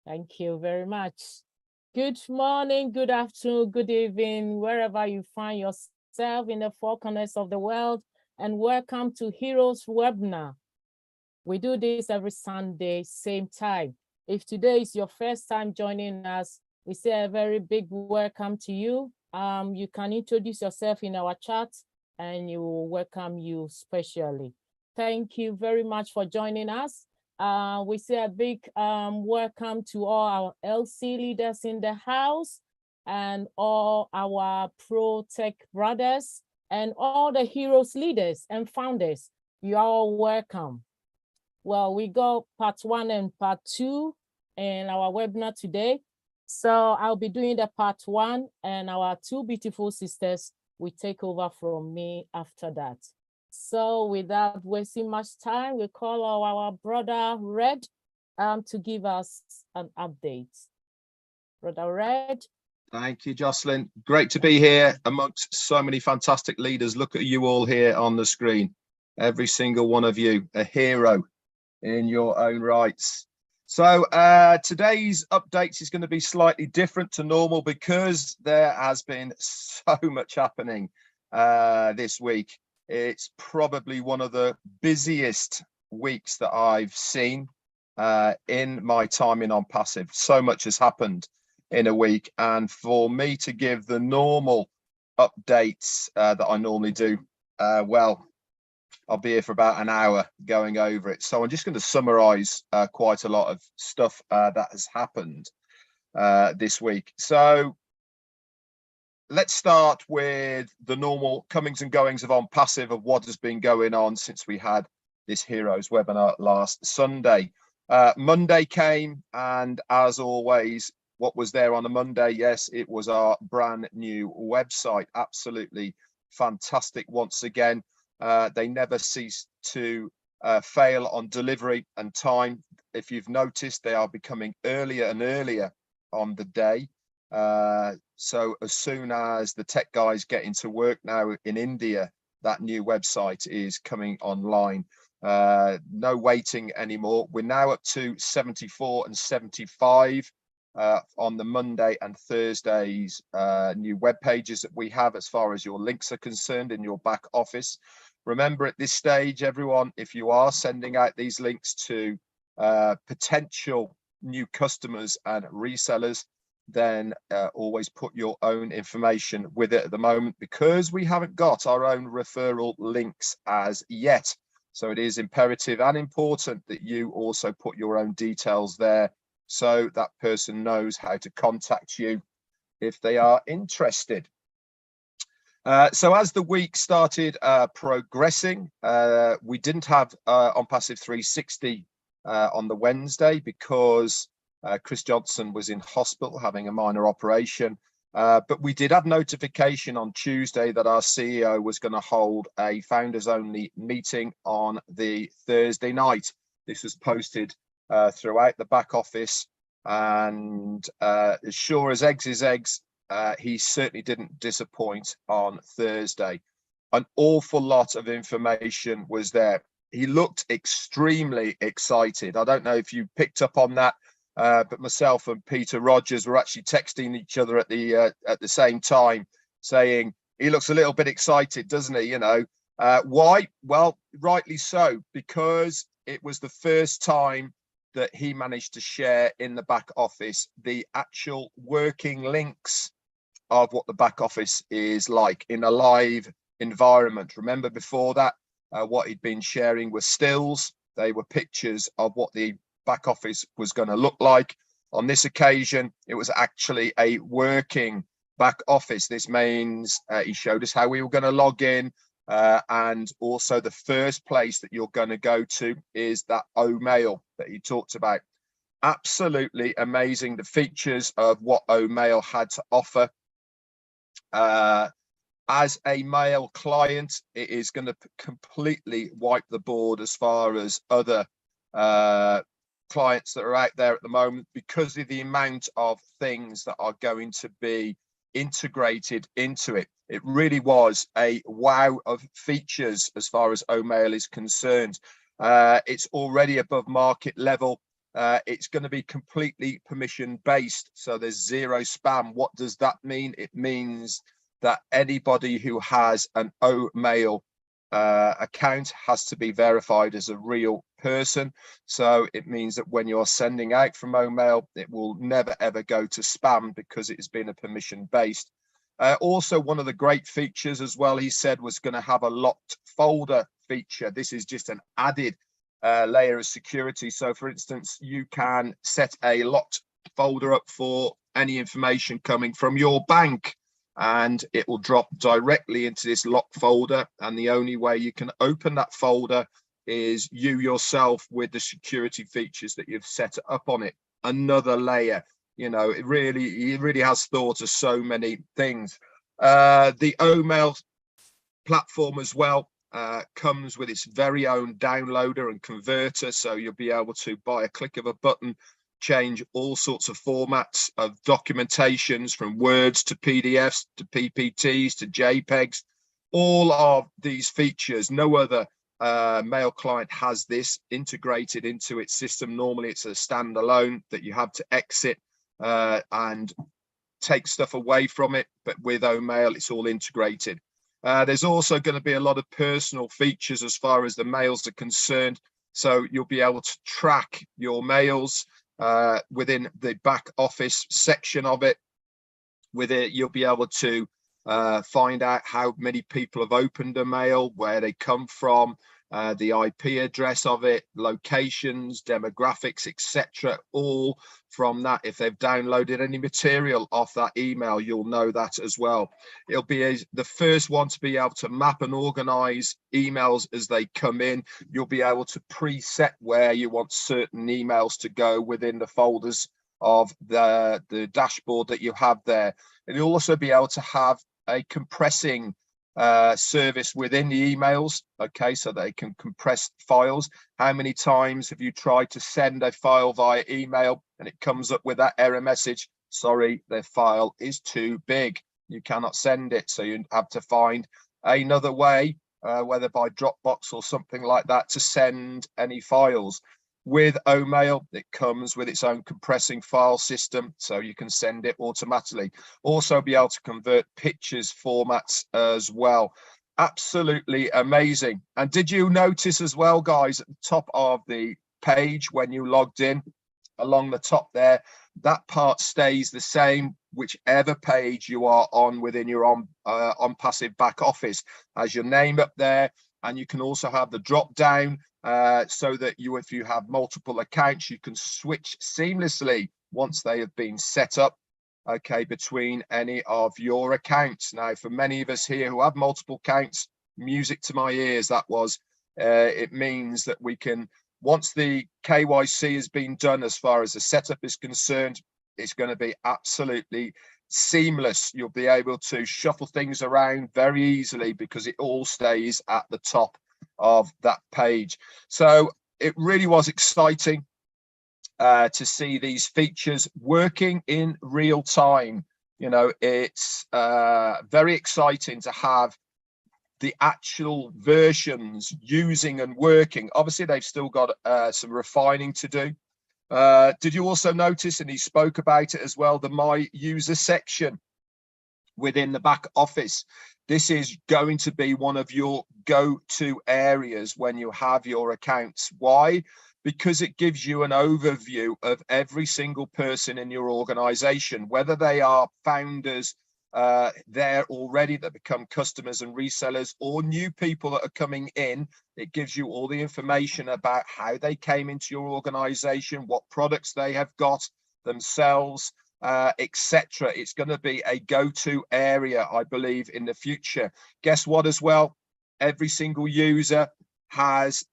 Thank you very much. Good morning, good afternoon, good evening, wherever you find yourself in the four corners of the world, and welcome to Heroes Webinar. We do this every Sunday, same time. If today is your first time joining us, we say a very big welcome to you. You can introduce yourself in our chat and you will welcome you specially. Thank you very much for joining us. We say a big welcome to all our LC leaders in the house and all our pro tech brothers and all the heroes leaders and founders. You are all welcome. Well, we got part 1 and part 2 in our webinar today. So I'll be doing the part 1 and our two beautiful sisters will take over from me after that. So without wasting much time, we call our brother Red to give us an update. Brother Red. Thank you, Jocelyn. Great to be here amongst so many fantastic leaders. Look at you all here on the screen. Every single one of you, a hero in your own rights. So today's updates is going to be slightly different to normal because there has been so much happening this week. It's probably one of the busiest weeks that I've seen in my time in On Passive. So much has happened in a week, and for me to give the normal updates that I normally do, well, I'll be here for about an hour going over it. So I'm just going to summarize quite a lot of stuff that has happened this week. So let's start with the normal comings and goings of On Passive of what has been going on since we had this Heroes webinar last Sunday. Monday came, and as always, what was there on a Monday? Yes, it was our brand new website. Absolutely fantastic once again. They never cease to fail on delivery and time. If you've noticed, they are becoming earlier and earlier on the day. So as soon as the tech guys get into work now in India, that new website is coming online. No waiting anymore. We're now up to 74 and 75 on the Monday and Thursdays new web pages that we have as far as your links are concerned in your back office. Remember, at this stage, everyone, if you are sending out these links to potential new customers and resellers, then always put your own information with it at the moment, because we haven't got our own referral links as yet. So it is imperative and important that you also put your own details there, so that person knows how to contact you if they are interested. So as the week started progressing, we didn't have On Passive 360 on the Wednesday because Chris Johnson was in hospital having a minor operation. But we did have notification on Tuesday that our CEO was going to hold a founders only meeting on the Thursday night. This was posted throughout the back office, and as sure as eggs is eggs, he certainly didn't disappoint on Thursday. An awful lot of information was there. He looked extremely excited. I don't know if you picked up on that, but myself and Peter Rogers were actually texting each other at the same time, saying he looks a little bit excited, doesn't he? You know, why? Well, rightly so, because it was the first time that he managed to share in the back office the actual working links of what the back office is like in a live environment. Remember, before that, what he'd been sharing was stills. They were pictures of what the back office was going to look like. On this occasion, it was actually a working back office. This means he showed us how we were going to log in, and also the first place that you're going to go to is that Omail that he talked about. Absolutely amazing, the features of what Omail had to offer. As a mail client, it is going to completely wipe the board as far as other clients that are out there at the moment, because of the amount of things that are going to be integrated into it. It really was a wow of features as far as Omail is concerned. It's already above market level. It's going to be completely permission based. So there's zero spam. What does that mean? It means that anybody who has an Omail account has to be verified as a real person. So it means that when you're sending out from Omail, it will never ever go to spam because it has been a permission based. Also, one of the great features as well, he said, was going to have a locked folder feature. This is just an added layer of security. So for instance, you can set a locked folder up for any information coming from your bank, and it will drop directly into this locked folder. And the only way you can open that folder is you yourself with the security features that you've set up on it. Another layer. You know, he really has thought of so many things. The Omail platform as well comes with its very own downloader and converter. So you'll be able to, by a click of a button, change all sorts of formats of documentations, from Words to PDFs to PPTs to JPEGs. All of these features, no other mail client has this integrated into its system. Normally it's a standalone that you have to exit and take stuff away from it, but with Omail it's all integrated. There's also going to be a lot of personal features as far as the mails are concerned. So you'll be able to track your mails within the back office section of it. With it, you'll be able to find out how many people have opened a mail, where they come from, the IP address of it, locations, demographics, etc. All from that. If they've downloaded any material off that email, you'll know that as well. It'll be the first one to be able to map and organize emails as they come in. You'll be able to preset where you want certain emails to go within the folders of the dashboard that you have there. And you'll also be able to have a compressing service within the emails, okay, so they can compress files. How many times have you tried to send a file via email and it comes up with that error message? Sorry, the file is too big, you cannot send it. So you have to find another way, whether by Dropbox or something like that, to send any files. With Omail, it comes with its own compressing file system, so you can send it automatically. Also be able to convert pictures formats as well. Absolutely amazing. And did you notice as well, guys, at the top of the page when you logged in, along the top there, that part stays the same whichever page you are on within your on passive back office. As your name up there, and you can also have the drop down so that if you have multiple accounts, you can switch seamlessly once they have been set up, okay, between any of your accounts. Now, for many of us here who have multiple accounts, music to my ears, that was. It means that we can, once the KYC has been done as far as the setup is concerned, it's going to be absolutely seamless. You'll be able to shuffle things around very easily because it all stays at the top of that page. So it really was exciting to see these features working in real time. You know, it's very exciting to have the actual versions using and working. Obviously, they've still got some refining to do. Did you also notice, and he spoke about it as well, the My User section within the back office? This is going to be one of your go-to areas when you have your accounts. Why? Because it gives you an overview of every single person in your organization, whether they are founders there already that become customers and resellers, or new people that are coming in. It gives you all the information about how they came into your organization, what products they have got themselves, etc. It's going to be a go-to area, I believe, in the future. Guess what as well? Every single user has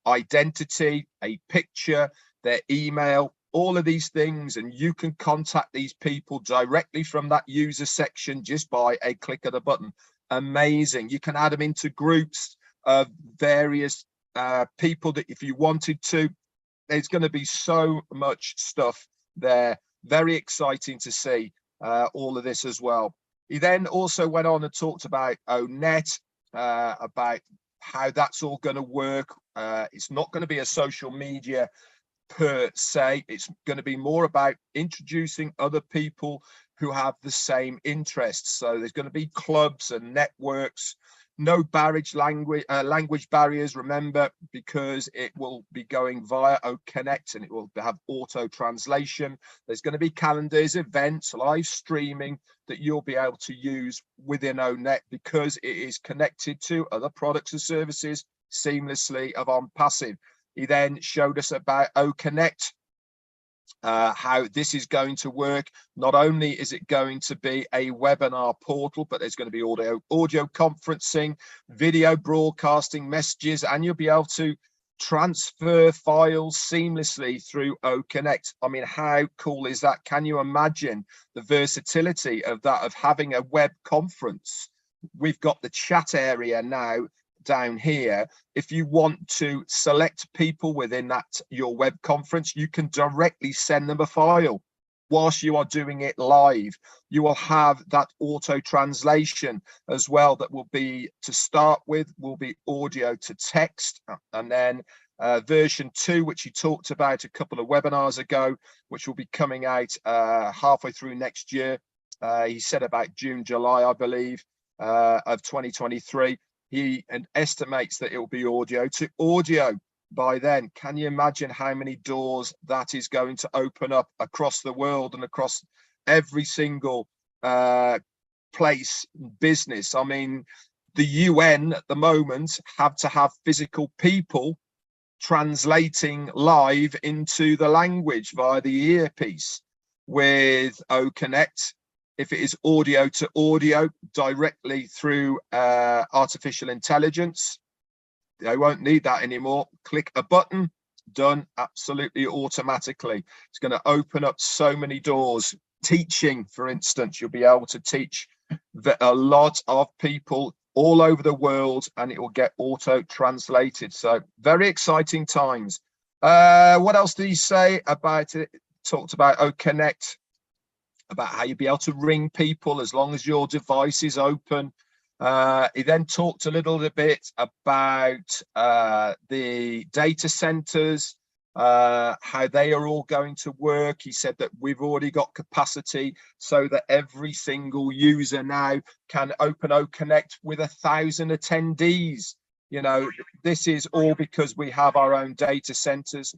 identity, a picture, their email, all of these things, and you can contact these people directly from that user section just by a click of the button. Amazing. You can add them into groups of various people that if you wanted to. There's going to be so much stuff there. Very exciting to see all of this as well. He then also went on and talked about ONET, about how that's all going to work. It's not going to be a social media per se. It's going to be more about introducing other people who have the same interests. So there's going to be clubs and networks, no language barriers, remember, because it will be going via OConnect and it will have auto translation. There's going to be calendars, events, live streaming that you'll be able to use within ONet because it is connected to other products and services seamlessly of OnPassive. He then showed us about OConnect, how this is going to work. Not only is it going to be a webinar portal, but there's going to be audio conferencing, video broadcasting, messages, and you'll be able to transfer files seamlessly through OConnect. I mean, how cool is that? Can you imagine the versatility of that, of having a web conference? We've got the chat area now down here. If you want to select people within that your web conference, you can directly send them a file whilst you are doing it live. You will have that auto translation as well. That will be, to start with, will be audio to text, and then version 2, which he talked about a couple of webinars ago, which will be coming out halfway through next year. He said about June, July, I believe, of 2023. He estimates that it will be audio to audio by then. Can you imagine how many doors that is going to open up across the world and across every single place, business? I mean, the UN at the moment have to have physical people translating live into the language via the earpiece. With OConnect, if it is audio to audio directly through artificial intelligence, they won't need that anymore. Click a button, done, absolutely automatically. It's going to open up so many doors. Teaching, for instance, you'll be able to teach a lot of people all over the world, and it will get auto translated. So very exciting times. What else did he say about it? Talked about OConnect, about how you'll be able to ring people as long as your device is open. He then talked a little bit about the data centers, how they are all going to work. He said that we've already got capacity so that every single user now can open OConnect with 1,000 attendees. You know, this is all because we have our own data centers.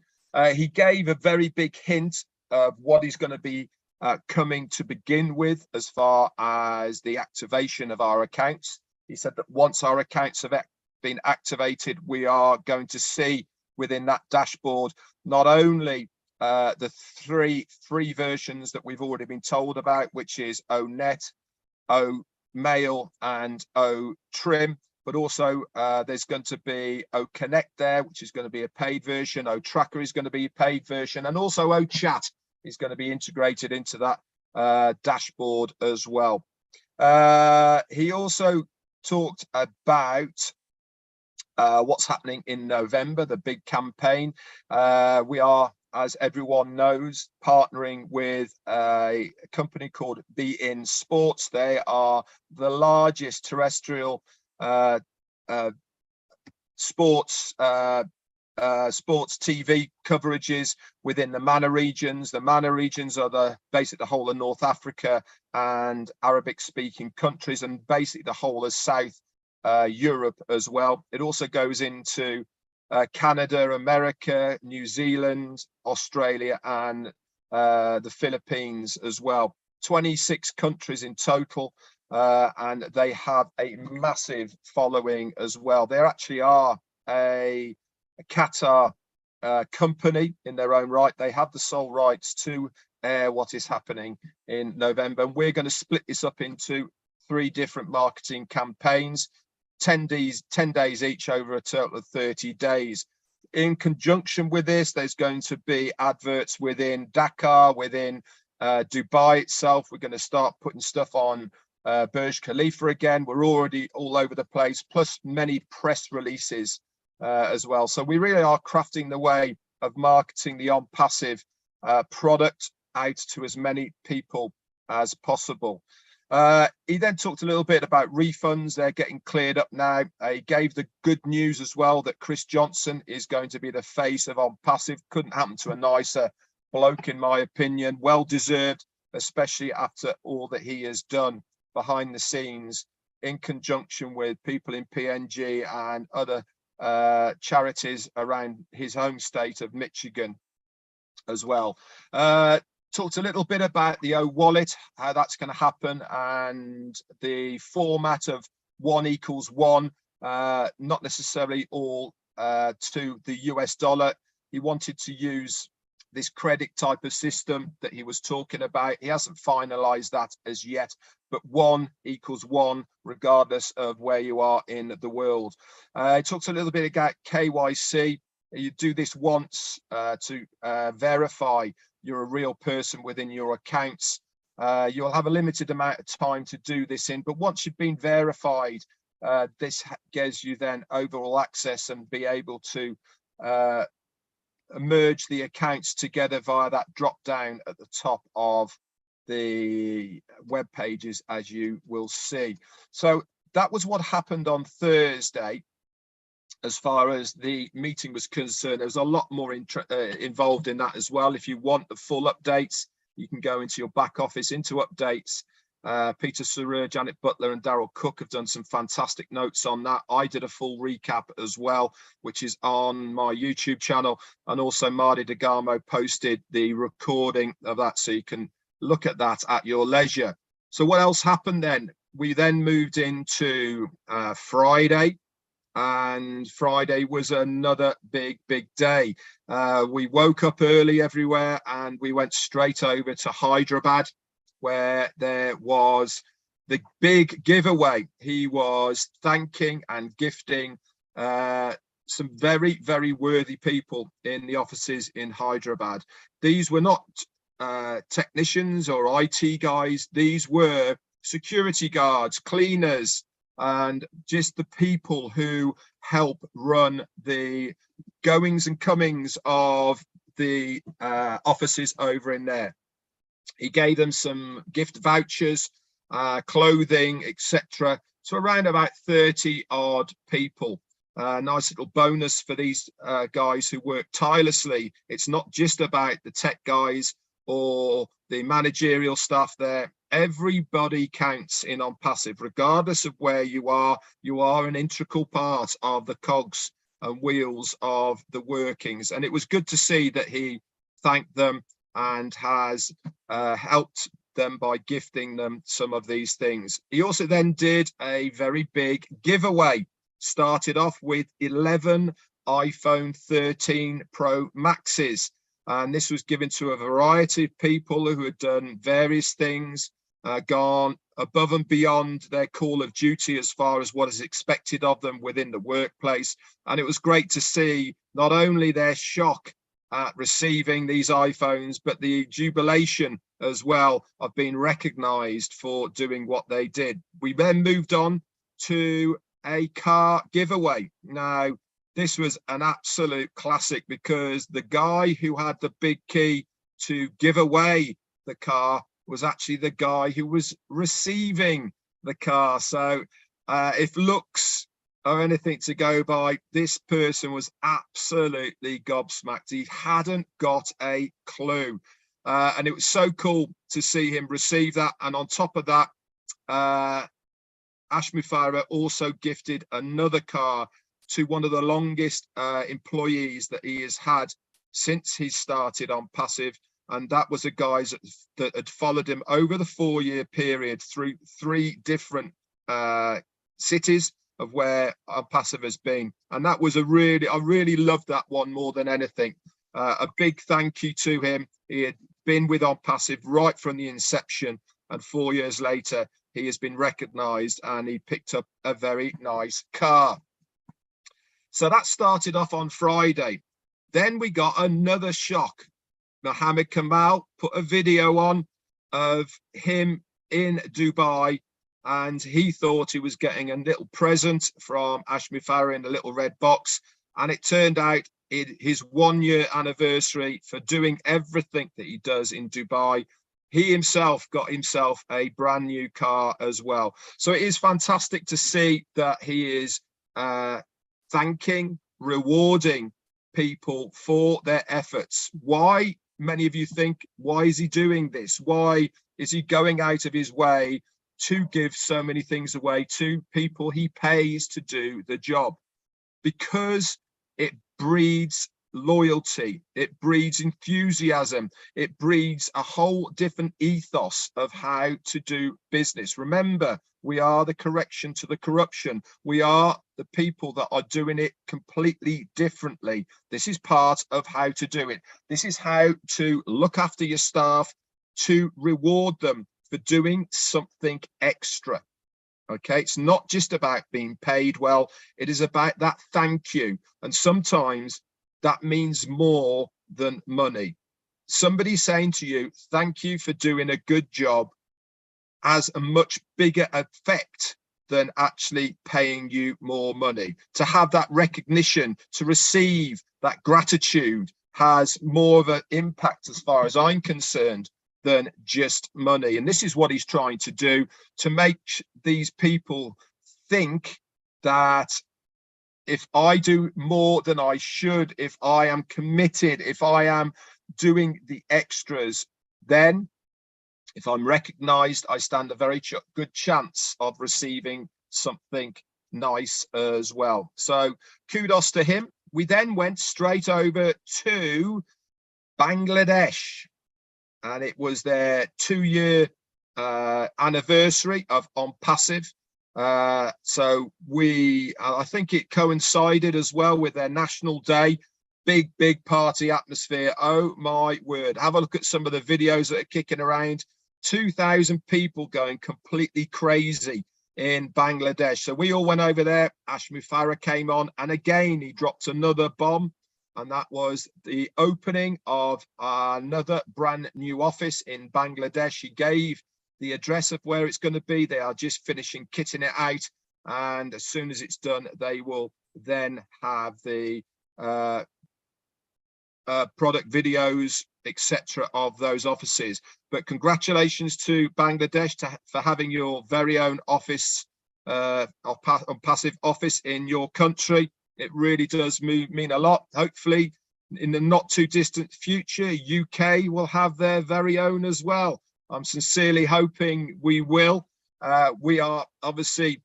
He gave a very big hint of what is going to be coming to begin with as far as the activation of our accounts. He said that once our accounts have been activated, we are going to see within that dashboard not only the 3 free versions that we've already been told about, which is ONet, OMail, and OTrim, but also there's going to be OConnect there, which is going to be a paid version. OTracker is going to be a paid version, and also OChat is going to be integrated into that dashboard as well. He also talked about what's happening in November, the big campaign. We are, as everyone knows, partnering with a company called Be In Sports. They are the largest terrestrial sports TV coverages within the MENA regions. The MENA regions are basically the whole of North Africa and Arabic speaking countries, and basically the whole of South Europe as well. It also goes into Canada, America, New Zealand, Australia, and the Philippines as well. 26 countries in total, and they have a massive following as well. They actually are a Qatar company in their own right. They have the sole rights to air what is happening in November. And we're going to split this up into 3 different marketing campaigns, 10 days each over a total of 30 days. In conjunction with this, there's going to be adverts within Dakar, within Dubai itself. We're going to start putting stuff on Burj Khalifa again. We're already all over the place, plus many press releases as well. So we really are crafting the way of marketing the OnPassive product out to as many people as possible. He then talked a little bit about refunds. They're getting cleared up now. He gave the good news as well that Chris Johnson is going to be the face of On Passive. Couldn't happen to a nicer bloke, in my opinion. Well deserved, especially after all that he has done behind the scenes in conjunction with people in PNG and other charities around his home state of Michigan as well. Talked a little bit about the wallet, how that's going to happen, and the format of 1=1, not necessarily all to the US dollar. He wanted to use this credit type of system that he was talking about. He hasn't finalized that as yet, but 1=1 regardless of where you are in the world. He talks a little bit about KYC. You do this once to verify you're a real person within your accounts. You'll have a limited amount of time to do this in, but once you've been verified, this gives you then overall access and be able to merge the accounts together via that drop down at the top of the web pages, as you will see. So that was what happened on Thursday. As far as the meeting was concerned, there was a lot more involved in that as well. If you want the full updates, you can go into your back office, into updates. Peter Surur, Janet Butler and Daryl Cook have done some fantastic notes on that. I did a full recap as well, which is on my YouTube channel. And also Marty DeGamo posted the recording of that, so you can look at that at your leisure. So what else happened then? We then moved into Friday. And Friday was another big day. We woke up early everywhere and we went straight over to Hyderabad, where there was the big giveaway. He was thanking and gifting some very worthy people in the offices in Hyderabad. These were not technicians or IT guys. These were security guards, cleaners, and just the people who help run the goings and comings of the offices over in there. He gave them some gift vouchers, clothing, etc. So around about 30 odd people. Nice little bonus for these guys who work tirelessly. It's not just about the tech guys or the managerial staff there. Everybody counts in On Passive, regardless of where you are. You are an integral part of the cogs and wheels of the workings. And it was good to see that he thanked them and has helped them by gifting them some of these things. He also then did a very big giveaway. Started off with 11 iPhone 13 Pro Maxes. And this was given to a variety of people who had done various things, gone above and beyond their call of duty as far as what is expected of them within the workplace. And it was great to see not only their shock at receiving these iPhones, but the jubilation as well of being recognized for doing what they did. We then moved on to a car giveaway. Now, this was an absolute classic because the guy who had the big key to give away the car was actually the guy who was receiving the car. So if looks are anything to go by, this person was absolutely gobsmacked. He hadn't got a clue. And it was so cool to see him receive that. And on top of that, Ashmi Farah also gifted another car to one of the longest employees that he has had since he started On Passive. And that was a guy that had followed him over the 4-year period through 3 different cities of where On Passive has been. And that was I really loved that one more than anything. A big thank you to him. He had been with On Passive right from the inception, and 4 years later, he has been recognized and he picked up a very nice car. So that started off on Friday. Then we got another shock. Mohammed Kamal put a video on of him in Dubai, and he thought he was getting a little present from Ashmi Farah in a little red box. And it turned out his 1-year anniversary for doing everything that he does in Dubai he himself got himself a brand new car as well. So it is fantastic to see that he is thanking, rewarding people for their efforts. Why, many of you think, why is he doing this? Why is he going out of his way to give so many things away to people he pays to do the job? Because it breeds loyalty, it breeds enthusiasm, it breeds a whole different ethos of how to do business. Remember, we are the correction to the corruption. We are the people that are doing it completely differently. This is part of how to do it. This is how to look after your staff, to reward them for doing something extra. Okay, it's not just about being paid well, it is about that thank you. And sometimes that means more than money. Somebody saying to you, thank you for doing a good job, has a much bigger effect than actually paying you more money. To have that recognition, to receive that gratitude, has more of an impact, as far as I'm concerned, than just money. And this is what he's trying to do, to make these people think that if I do more than I should, if I am committed, if I am doing the extras, then if I'm recognized, I stand a very good chance of receiving something nice as well. So kudos to him. We then went straight over to Bangladesh, and it was their 2-year anniversary of On Passive. So I think it coincided as well with their National Day. Big party atmosphere. Oh my word. Have a look at some of the videos that are kicking around. 2,000 people going completely crazy in Bangladesh. So we all went over there. Ash Mufarah came on, and again, he dropped another bomb. And that was the opening of another brand new office in Bangladesh. He gave the address of where it's going to be. They are just finishing kitting it out. And as soon as it's done, they will then have the product videos, etc. of those offices. But congratulations to Bangladesh for having your very own office, On Passive office in your country. It really does mean a lot. Hopefully, in the not too distant future, UK will have their very own as well. I'm sincerely hoping we will. We are obviously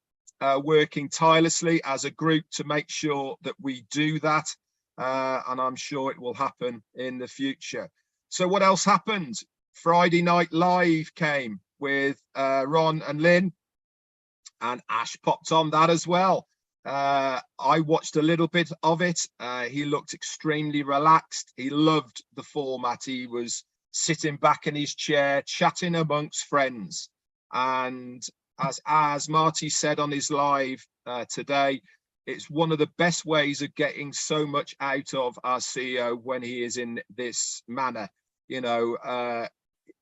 working tirelessly as a group to make sure that we do that. And I'm sure it will happen in the future. So what else happened? Friday Night Live came with Ron and Lynn, and Ash popped on that as well. I watched a little bit of it. He looked extremely relaxed. He loved the format. He was sitting back in his chair, chatting amongst friends. And as Marty said on his live today, it's one of the best ways of getting so much out of our CEO when he is in this manner. You know,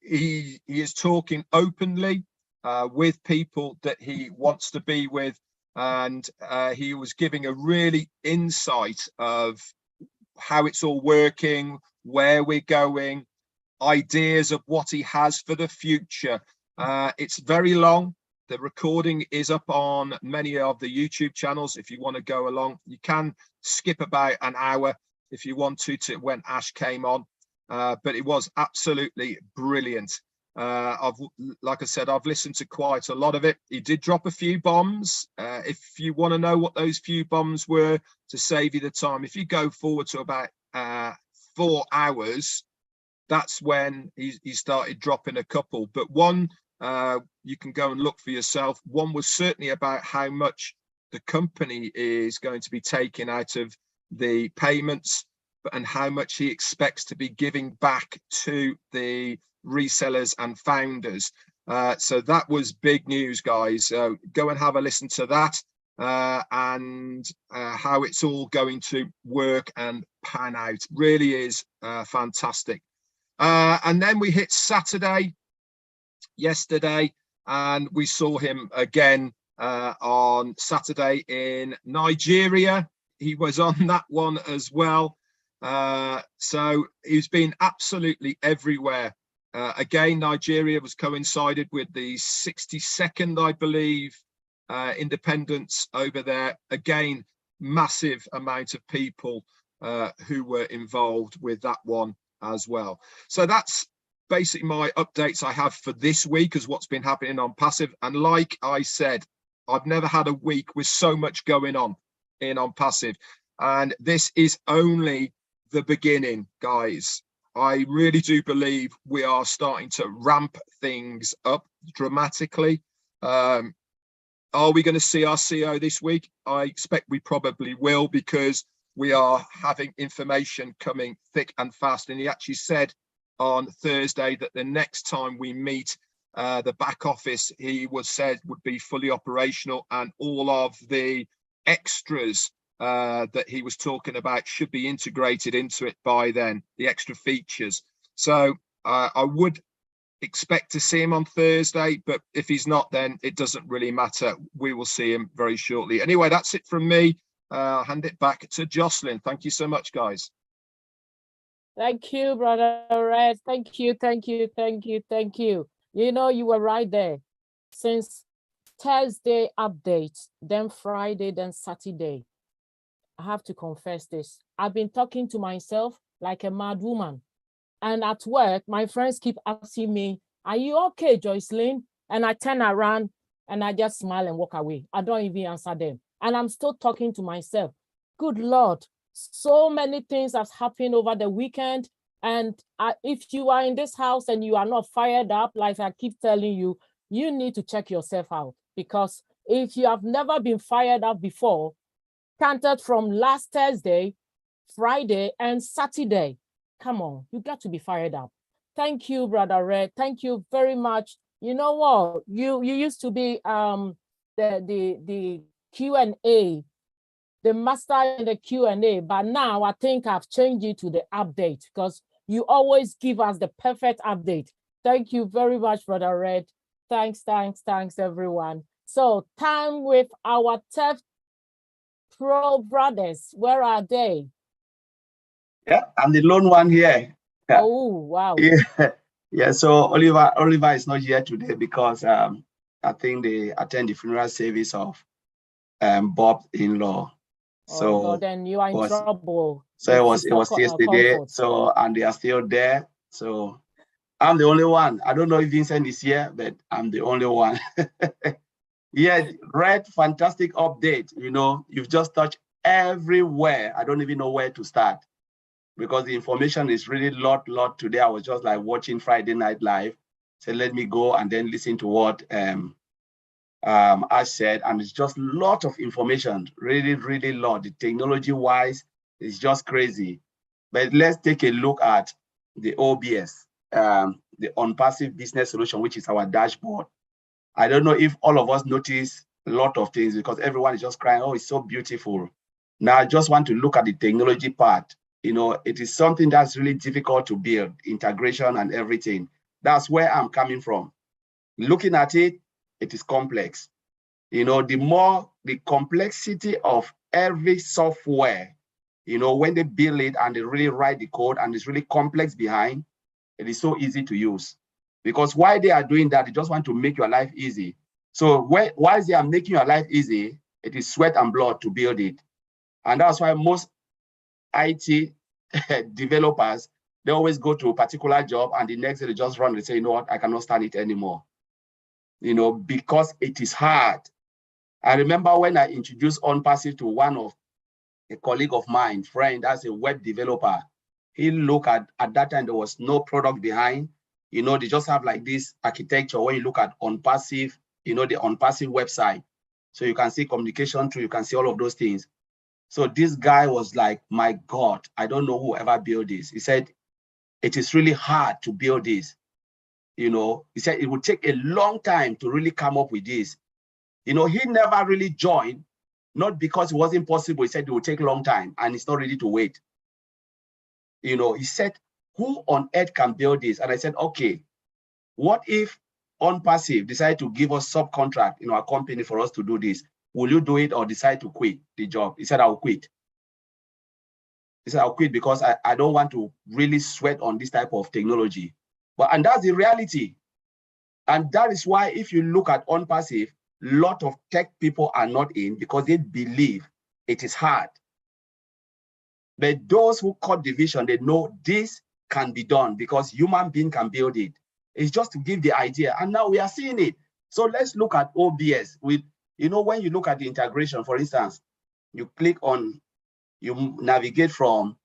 he is talking openly with people that he wants to be with. And he was giving a really insight of how it's all working, where we're going, ideas of what he has for the future. It's very long. The recording is up on many of the YouTube channels. If you want to go along, you can skip about an hour if you want to when Ash came on. But it was absolutely brilliant. Like I said, I've listened to quite a lot of it. He did drop a few bombs. If you want to know what those few bombs were, to save you the time, if you go forward to about 4 hours, that's when he started dropping a couple. But one, you can go and look for yourself. One was certainly about how much the company is going to be taking out of the payments, and how much he expects to be giving back to the resellers and founders. So that was big news, guys. Go and have a listen to that, and how it's all going to work and pan out. Really is fantastic. And then we hit Saturday yesterday, and we saw him again on Saturday in Nigeria. He was on that one as well. So he's been absolutely everywhere Again, Nigeria was coincided with the 62nd, I believe, independence over there. Again, massive amount of people who were involved with that one as well. So that's basically my updates I have for this week as what's been happening on Passive. And like I said, I've never had a week with so much going on Passive. And this is only the beginning, guys. I really do believe we are starting to ramp things up dramatically. Are we going to see our CEO this week? I expect we probably will, because we are having information coming thick and fast. And he actually said on Thursday that the next time we meet, the back office, he said would be fully operational, and all of the extras that he was talking about should be integrated into it by then, the extra features. So I would expect to see him on Thursday, but if he's not, then it doesn't really matter. We will see him very shortly. Anyway, that's it from me. I'll hand it back to Jocelyn. Thank you so much, guys. Thank you, Brother Red. Thank you, thank you, thank you, thank you. You know, you were right there. Since Thursday update, then Friday, then Saturday, I have to confess this. I've been talking to myself like a mad woman. And at work, my friends keep asking me, are you okay, Jocelyn? And I turn around and I just smile and walk away. I don't even answer them. And I'm still talking to myself. Good Lord, so many things have happened over the weekend. And if you are in this house and you are not fired up, like I keep telling you, you need to check yourself out. Because if you have never been fired up before, counted from last Thursday, Friday, and Saturday, come on, you got to be fired up. Thank you, Brother Red. Thank you very much. You know what? You used to be the Q&A, the master in the Q&A, but now I think I've changed it to the update, because you always give us the perfect update. Thank you very much, Brother Red. Thanks, everyone. So time with our Tech Pro brothers. Where are they? Yeah, I'm the lone one here. Yeah. Oh, wow. Yeah. So Oliver is not here today because I think they attend the funeral service of Bob's in-law. So no, then you are in trouble. So it was yesterday. Comfort. So and they are still there. So I'm the only one. I don't know if Vincent is here, but I'm the only one. Yeah, Red, fantastic update. You know, you've just touched everywhere. I don't even know where to start, because the information is really lot today. I was just like watching Friday Night Live. So let me go and then listen to what Ash said. And it's just a lot of information, really lot. The technology wise, it's just crazy. But let's take a look at the OBS, the on-passive business solution, which is our dashboard. I don't know if all of us notice a lot of things, because everyone is just crying, oh, it's so beautiful. Now, I just want to look at the technology part. You know, it is something that's really difficult to build, integration and everything. That's where I'm coming from. Looking at it, it is complex. You know, the complexity of every software, you know, when they build it and they really write the code and it's really complex behind, it is so easy to use. Because why they are doing that, they just want to make your life easy. So while they are making your life easy, it is sweat and blood to build it. And that's why most IT developers, they always go to a particular job and the next day they just run and say, you know what, I cannot stand it anymore. You know, because it is hard. I remember when I introduced OnPassive to a colleague of mine, friend, as a web developer, he looked at that time, there was no product behind. You know, they just have like this architecture. When you look at OnPassive, you know, the OnPassive website. So you can see communication through, you can see all of those things. So this guy was like, my God, I don't know who ever built this. He said, it is really hard to build this. You know, he said it would take a long time to really come up with this. You know, he never really joined, not because it wasn't possible. He said it would take a long time and he's not ready to wait. You know, he said, who on earth can build this? And I said, okay, what if OnPassive decide to give us subcontract in our company for us to do this? Will you do it or decide to quit the job? He said, I'll quit. He said, I'll quit because I don't want to really sweat on this type of technology. And that's the reality. And that is why if you look at OnPassive, a lot of tech people are not in because they believe it is hard. But those who caught the vision, they know this can be done because human being can build it. It's just to give the idea. And now we are seeing it. So let's look at OBS. With, when you look at the integration, for instance, you click on, you navigate from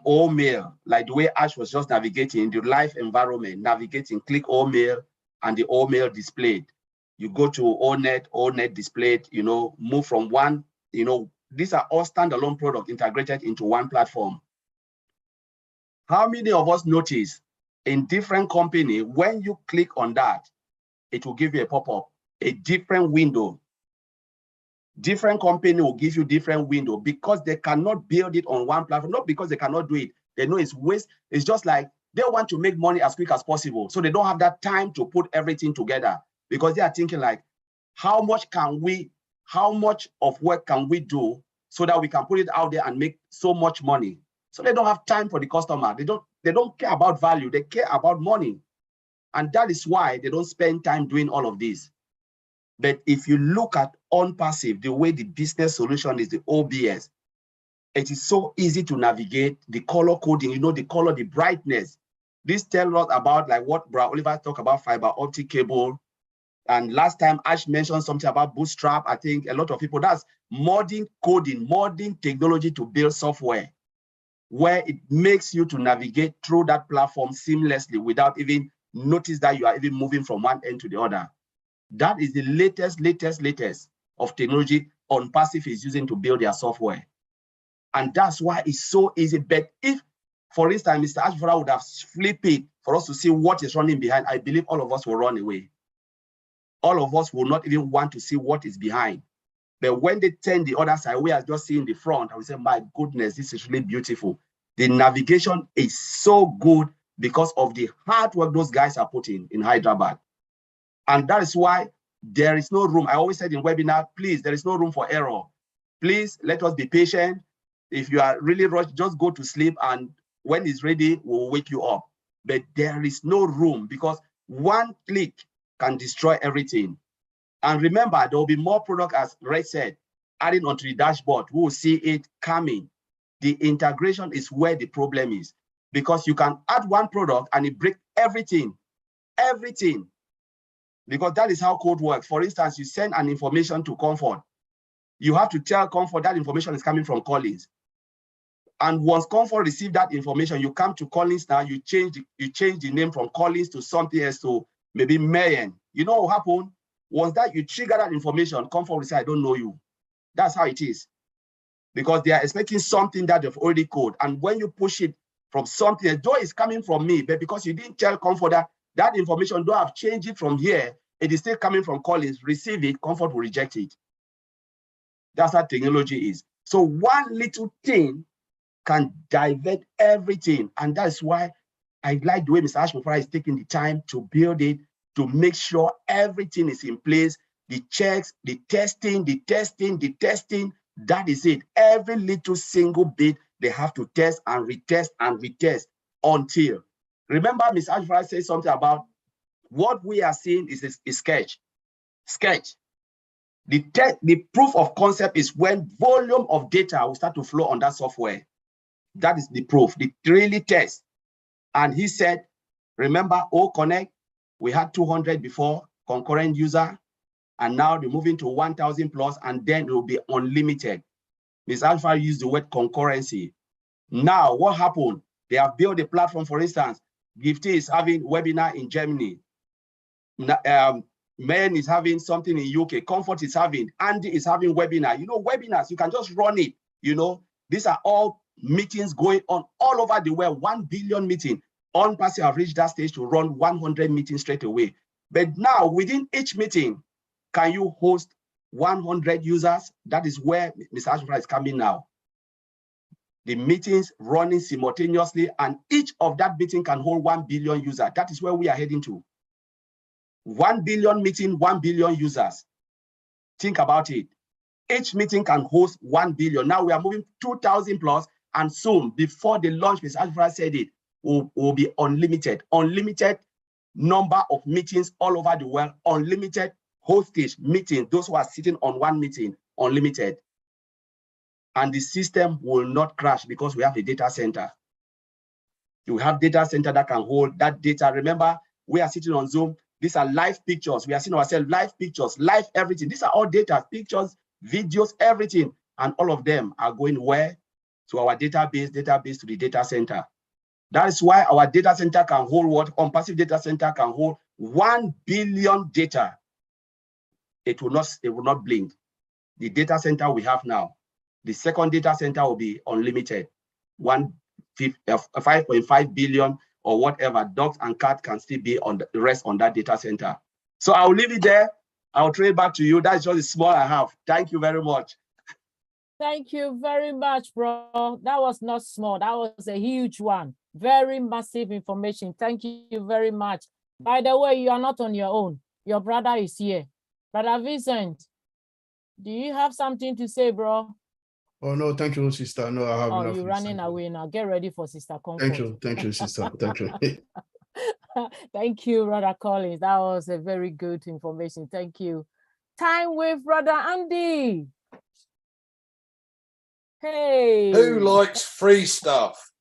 all mail, like the way Ash was just navigating the live environment, navigating, click all mail, and the all mail displayed. You go to all net displayed, move from one, these are all standalone products integrated into one platform. How many of us notice in different company, when you click on that, it will give you a pop-up, a different window. Different company will give you different window because they cannot build it on one platform, not because they cannot do it. They know it's waste. It's just like they want to make money as quick as possible. So they don't have that time to put everything together because they are thinking like, how much of work can we do so that we can put it out there and make so much money? So they don't have time for the customer. They don't care about value. They care about money. And that is why they don't spend time doing all of this. But if you look at OnPassive, the way the business solution is the OBS, it is so easy to navigate. The color coding, the color, the brightness. This tells us about like what Bra Oliver talked about, fiber optic cable. And last time Ash mentioned something about Bootstrap. I think a lot of people, that's modern coding, modern technology to build software, where it makes you to navigate through that platform seamlessly without even notice that you are even moving from one end to the other. That is the latest of technology OnPassive is using to build their software. And that's why it's so easy. But if, for instance, Mr. Ashford would have flipped it for us to see what is running behind, I believe all of us will run away. All of us will not even want to see what is behind. But when they turn the other side, we are just seeing the front, and we say, my goodness, this is really beautiful. The navigation is so good because of the hard work those guys are putting in Hyderabad. And that is why there is no room. I always said in webinar, please, there is no room for error. Please let us be patient. If you are really rushed, just go to sleep, and when it's ready, we'll wake you up. But there is no room because one click can destroy everything. And remember, there will be more product, as Ray said, adding onto the dashboard. We will see it coming. The integration is where the problem is because you can add one product and it breaks everything. Because that is how code works. For instance, you send an information to Comfort. You have to tell Comfort that information is coming from Collins. And once Comfort receives that information, you come to Collins now, you change the name from Collins to something else, to maybe Mayen. You know what happened? Once that you trigger that information, Comfort will say, I don't know you. That's how it is. Because they are expecting something that they've already coded. And when you push it from something, though it's coming from me, but because you didn't tell Comfort that information, though I've changed it from here, it is still coming from Collins, receive it, Comfort will reject it. That's how technology is. So one little thing can divert everything. And that's why I like the way Mr. Ashmufara is taking the time to build it, to make sure everything is in place, the checks, the testing, that is it. Every little single bit, they have to test and retest until. Remember, Mr. Ashmufara said something about what we are seeing is a sketch. The proof of concept is when volume of data will start to flow on that software. That is the proof, the really test. And he said, remember, Connect, we had 200 before, concurrent user, and now they're moving to 1,000 plus, and then it will be unlimited. Ms. Alpha used the word concurrency. Now, what happened? They have built a platform, for instance, Gifty is having webinar in Germany. Men is having something in UK. Comfort is having, Andy is having webinar. Webinars, you can just run it. These are all meetings going on all over the world, 1 billion meeting. OnPassive have reached that stage to run 100 meetings straight away. But now within each meeting, can you host 100 users? That is where Mr. Ashford is coming now. The meetings running simultaneously, and each of that meeting can hold 1 billion users. That is where we are heading to. 1 billion meeting, 1 billion users. Think about it. Each meeting can host 1 billion. Now we are moving 2,000 plus, and soon, before the launch, Mr. Ashford said it, will be unlimited number of meetings all over the world, unlimited hostage meetings, those who are sitting on one meeting, unlimited. And the system will not crash because we have a data center. You have data center that can hold that data. Remember, we are sitting on Zoom. These are live pictures. We are seeing ourselves, live pictures, live everything. These are all data, pictures, videos, everything. And all of them are going where? To our database to the data center. That is why our data center can hold what? Unpassive data center can hold 1 billion data. It will not blink. The data center we have now, the second data center will be unlimited. 5.5 billion or whatever, dogs and cats can still be on the rest on that data center. So I'll leave it there. I'll trade back to you. That's just the small I have. Thank you very much. Thank you very much, bro. That was not small. That was a huge one. Very massive information. Thank you very much. By the way, you are not on your own. Your brother is here. Brother Vincent, do you have something to say, bro? Oh, no, thank you, sister. No, I have enough. Oh, you're running away now. Get ready for Sister Comfort. Thank you, sister. Thank you. Thank you, Brother Collins. That was a very good information. Thank you. Time with Brother Andy. Hey. Who likes free stuff?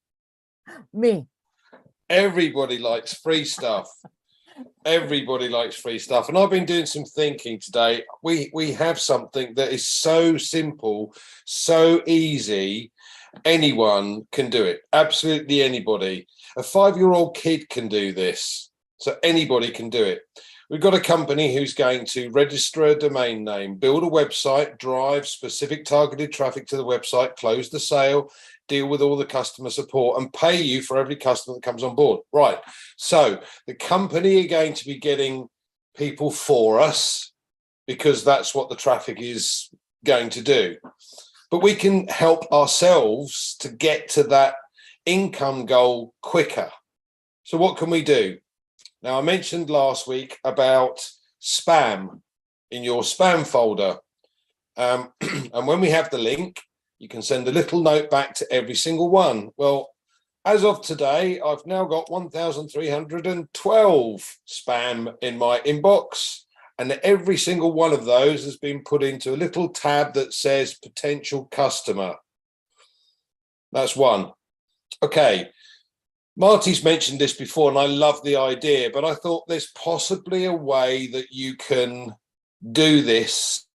Me. Everybody likes free stuff. Everybody likes free stuff. And I've been doing some thinking today. We have something that is so simple, so easy. Anyone can do it. Absolutely anybody. A 5-year-old kid can do this. So anybody can do it. We've got a company who's going to register a domain name, build a website, drive specific targeted traffic to the website, close the sale, deal with all the customer support and pay you for every customer that comes on board. Right. So the company are going to be getting people for us because that's what the traffic is going to do. But we can help ourselves to get to that income goal quicker. So what can we do? Now, I mentioned last week about spam in your spam folder. And when we have the link, you can send a little note back to every single one. Well, as of today, I've now got 1,312 spam in my inbox. And every single one of those has been put into a little tab that says potential customer. That's one. Okay. Marty's mentioned this before, and I love the idea, but I thought there's possibly a way that you can do this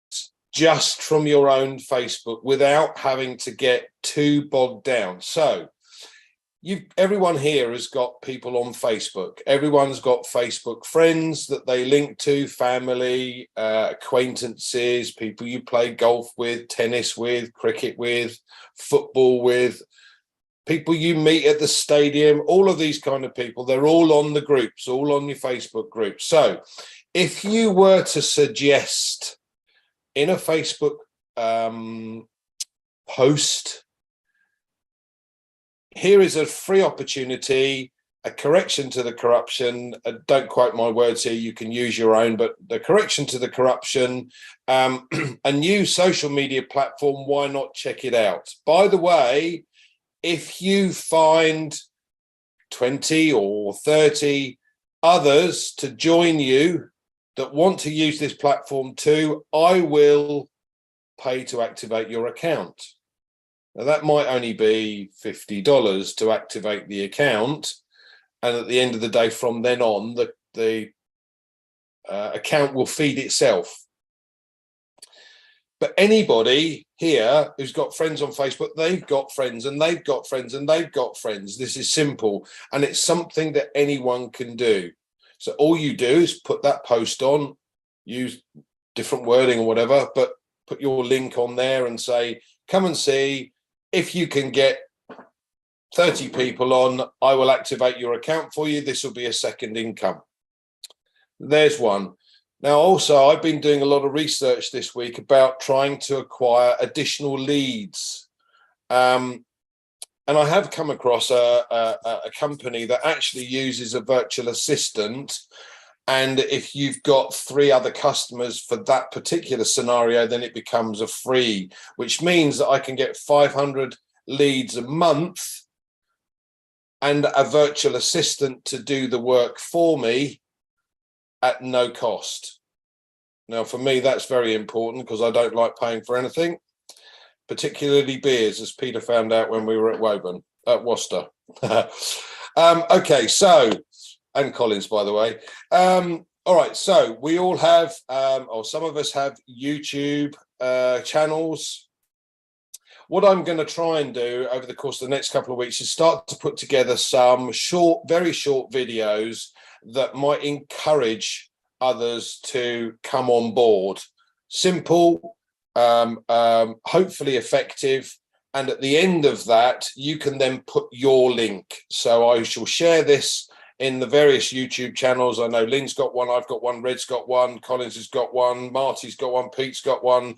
just from your own Facebook without having to get too bogged down. So everyone here has got people on Facebook. Everyone's got Facebook friends that they link to, family, acquaintances, people you play golf with, tennis with, cricket with, football with, people you meet at the stadium, all of these kind of people, they're all on the groups, all on your Facebook group. So if you were to suggest in a Facebook post, here is a free opportunity, a correction to the corruption. Don't quote my words here, you can use your own, but the correction to the corruption, a new social media platform, why not check it out? By the way, if you find 20 or 30 others to join you that want to use this platform too, I will pay to activate your account. Now, that might only be $50 to activate the account. And at the end of the day, from then on, the account will feed itself. But anybody here who's got friends on Facebook, they've got friends and they've got friends and they've got friends. This is simple. And it's something that anyone can do. So all you do is put that post on, use different wording or whatever, but put your link on there and say, come and see. If you can get 30 people on, I will activate your account for you. This will be a second income. There's one. Now, also, I've been doing a lot of research this week about trying to acquire additional leads. And I have come across a company that actually uses a virtual assistant. And if you've got 3 other customers for that particular scenario, then it becomes a free, which means that I can get 500 leads a month and a virtual assistant to do the work for me at no cost. Now, for me, that's very important because I don't like paying for anything, particularly beers, as Peter found out when we were at Worcester. Okay, so, and Collins, by the way. All right, so we all have, or some of us have YouTube channels. What I'm going to try and do over the course of the next couple of weeks is start to put together some short, very short videos that might encourage others to come on board. Simple, hopefully effective. And at the end of that, you can then put your link. So I shall share this in the various YouTube channels. I know Lynn's got one, I've got one, Red's got one, Collins has got one, Marty's got one, Pete's got one,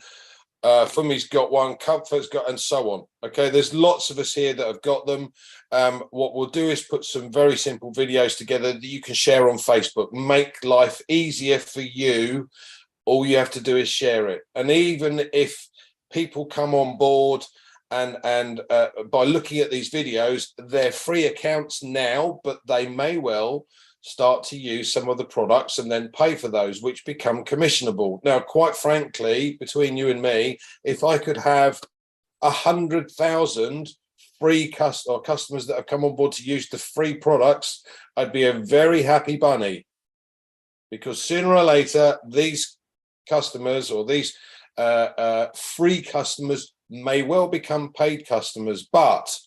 Fumi's got one, Comfort's got, and so on. Okay, there's lots of us here that have got them. What we'll do is put some very simple videos together that you can share on Facebook. Make life easier for you. All you have to do is share it. And even if people come on board and by looking at these videos, they're free accounts now, but they may well start to use some of the products and then pay for those, which become commissionable. Now, quite frankly, between you and me, if I could have 100,000 free customers that have come on board to use the free products, I'd be a very happy bunny, because sooner or later, these customers or these free customers may well become paid customers. But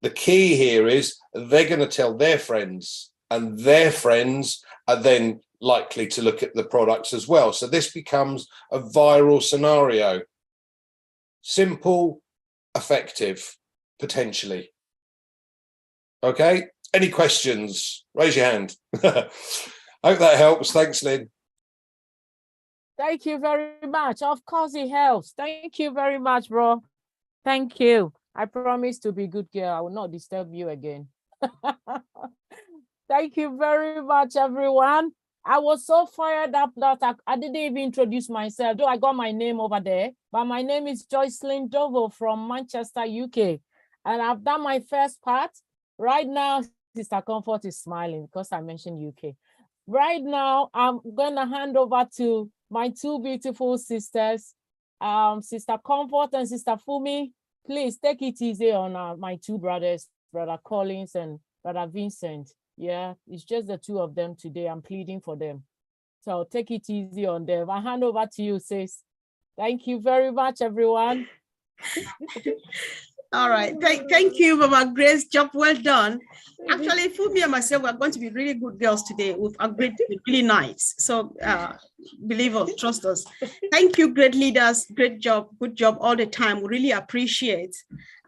the key here is they're going to tell their friends, and their friends are then likely to look at the products as well. So this becomes a viral scenario. Simple, effective, potentially. Okay, any questions? Raise your hand. Hope that helps. Thanks, Lynn. Thank you very much. Of course it helps. Thank you very much, bro. Thank you. I promise to be a good girl. I will not disturb you again. Thank you very much, everyone. I was so fired up that I didn't even introduce myself, though I got my name over there. But my name is Joycelyn Dovo from Manchester, UK. And I've done my first part. Right now, Sister Comfort is smiling because I mentioned UK. Right now, I'm going to hand over to my two beautiful sisters, Sister Comfort and Sister Fumi. Please take it easy on my two brothers, Brother Collins and Brother Vincent. Yeah, it's just the two of them today. I'm pleading for them. So take it easy on them. I hand over to you, sis. Thank you very much, everyone. All right. Thank you, Mama Grace. Job well done. Actually, Fumi and myself, we're going to be really good girls today. We've agreed to be really nice. So believe us, trust us. Thank you, great leaders. Great job. Good job all the time. We really appreciate.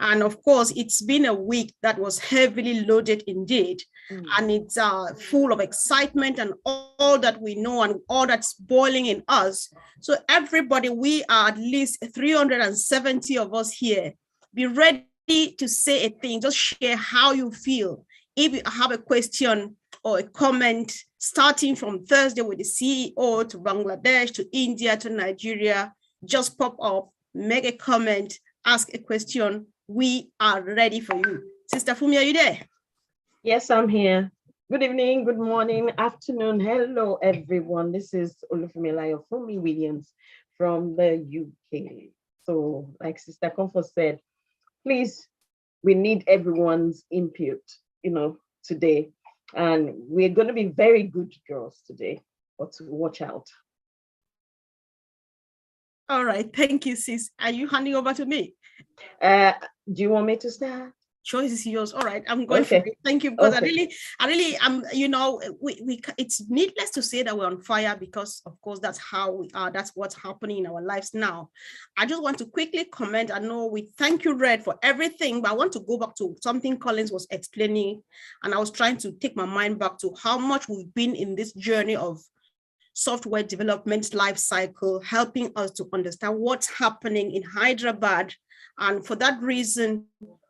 And of course, it's been a week that was heavily loaded indeed. And it's full of excitement and all that we know and all that's boiling in us. So everybody, we are at least 370 of us here. Be ready to say a thing. Just share how you feel. If you have a question or a comment, starting from Thursday with the CEO to Bangladesh, to India, to Nigeria, just pop up, make a comment, ask a question. We are ready for you. Sister Fumi, are you there? Yes, I'm here. Good evening, good morning, afternoon. Hello, everyone. This is Olufemilayo Fumi Williams from the UK. So, like Sister Comfort said, please, we need everyone's input, today. And we're going to be very good girls today, but watch out. All right. Thank you, sis. Are you handing over to me? Do you want me to start? Choice is yours. All right, I'm going for it. Thank you, because okay. I really it's needless to say that we're on fire, because of course that's how we are. That's what's happening in our lives now. I just want to quickly comment. I know we thank you, Red, for everything, but I want to go back to something Collins was explaining, and I was trying to take my mind back to how much we've been in this journey of software development life cycle, helping us to understand what's happening in Hyderabad. And for that reason,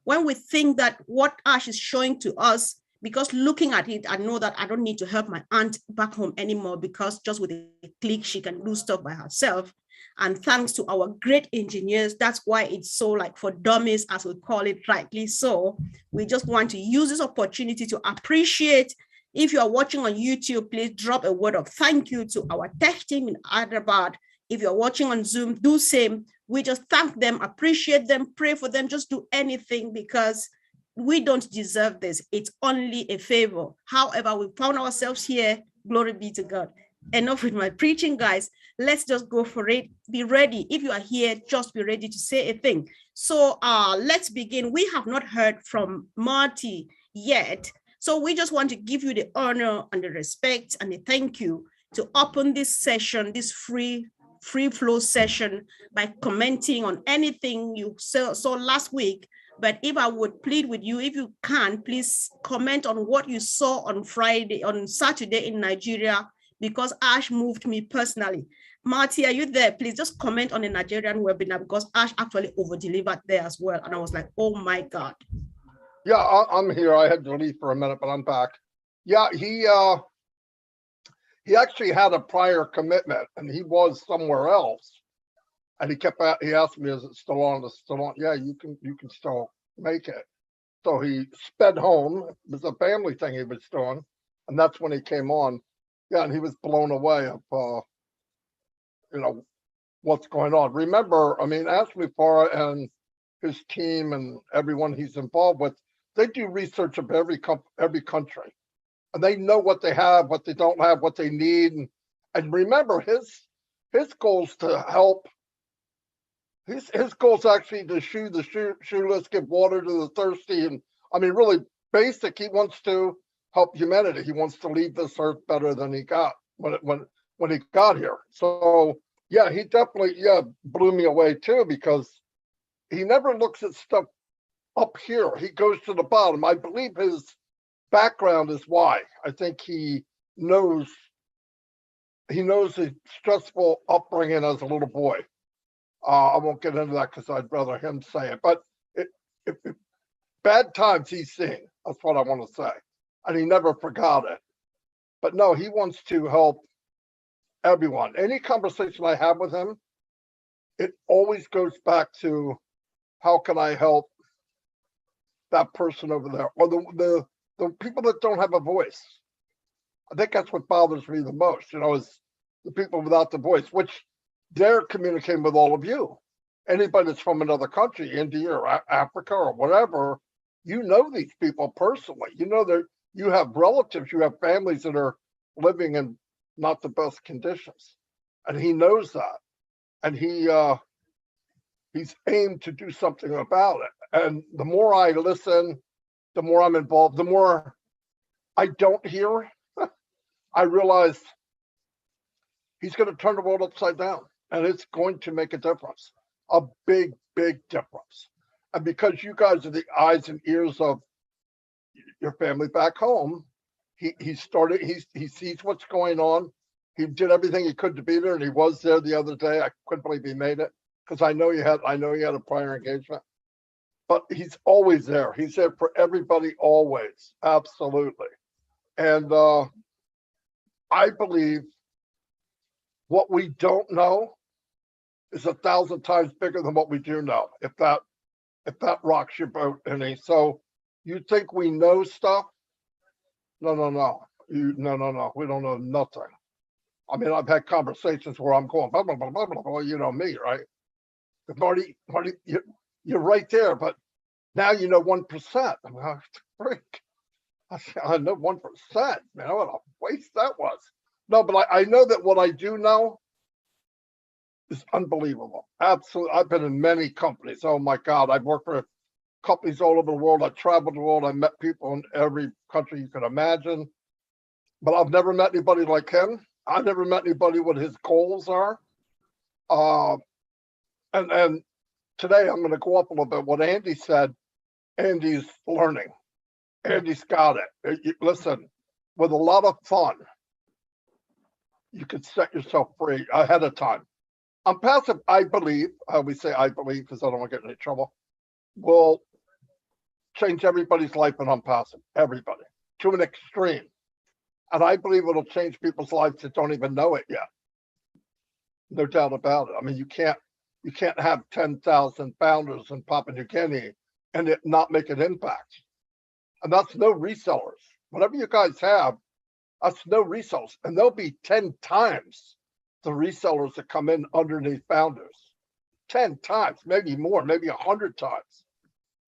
when we think that what Ash is showing to us, because looking at it, I know that I don't need to help my aunt back home anymore, because just with a click, she can do stuff by herself. And thanks to our great engineers, that's why it's so like for dummies, as we call it, rightly so. We just want to use this opportunity to appreciate. If you are watching on YouTube, please drop a word of thank you to our tech team in Hyderabad. If you're watching on Zoom, do same. We just thank them, appreciate them, pray for them, just do anything, because we don't deserve this. It's only a favor. However, we found ourselves here. Glory be to God. Enough with my preaching, guys. Let's just go for it. Be ready. If you are here, just be ready to say a thing. So let's begin. We have not heard from Marty yet. So we just want to give you the honor and the respect and the thank you to open this session, this free flow session, by commenting on anything you saw last week. But if I would plead with you, if you can, please comment on what you saw on Saturday in Nigeria, because Ash moved me personally. Marty, are you there? Please just comment on the Nigerian webinar, because Ash actually over-delivered there as well. And I was like, oh my God. Yeah, I'm here. I had to leave for a minute, but I'm back. Yeah, he actually had a prior commitment, and he was somewhere else. And he asked me, is it still on? It's still on. Yeah, you can still make it. So he sped home. It was a family thing he was doing. And that's when he came on. Yeah, and he was blown away of, what's going on. Remember, I mean, Ashley Farah and his team and everyone he's involved with, they do research of every country. And they know what they have, what they don't have, what they need. And remember, his goal is to help. His goal is actually to shoe the shoeless, give water to the thirsty, and I mean, really basic. He wants to help humanity. He wants to leave this earth better than he got when he got here. So yeah, he definitely blew me away too, because he never looks at stuff up here. He goes to the bottom. I believe his background is why. I think he knows the stressful upbringing as a little boy. I won't get into that because I'd rather him say it, but if bad times he's seen, that's what I want to say. And he never forgot it. But no, he wants to help everyone. Any conversation I have with him, it always goes back to, how can I help that person over there, or the people that don't have a voice. I think that's what bothers me the most, is the people without the voice, which they're communicating with all of you. Anybody that's from another country, India or Africa or whatever, these people personally. That you have relatives, you have families that are living in not the best conditions, and he knows that, and he's aimed to do something about it. And the more I listen, the more I'm involved, the more I don't hear, I realize he's going to turn the world upside down, and it's going to make a difference, a big, big difference. And because you guys are the eyes and ears of your family back home, he sees what's going on. He did everything he could to be there, and he was there the other day. I couldn't believe he made it, because I know he had a prior engagement. But he's always there. He's there for everybody, always. Absolutely. And I believe what we don't know is 1,000 times bigger than what we do know, if that rocks your boat any. So you think we know stuff? No. No. We don't know nothing. I mean, I've had conversations where I'm going, blah, blah, blah, blah, blah, blah. You know me, right? Marty, you're right there, but now you know 1%. I'm like, freak. I know 1%, man. What a waste that was. No, but I know that what I do know is unbelievable. Absolutely. I've been in many companies. Oh my God. I've worked for companies all over the world. I traveled the world. I met people in every country you can imagine. But I've never met anybody like him. I've never met anybody what his goals are. And today I'm going to go up a little bit. What Andy said, Andy's learning. Andy's got it. Listen, with a lot of fun, you can set yourself free ahead of time. Unpassive, I believe, I always say I believe because I don't want to get in any trouble, will change everybody's life in Unpassive, everybody, to an extreme. And I believe it'll change people's lives that don't even know it yet. No doubt about it. I mean, you can't have 10,000 founders in Papua New Guinea and it not make an impact. And that's no resellers. Whatever you guys have, that's no resellers. And there'll be 10 times the resellers that come in underneath founders. 10 times, maybe more, maybe 100 times.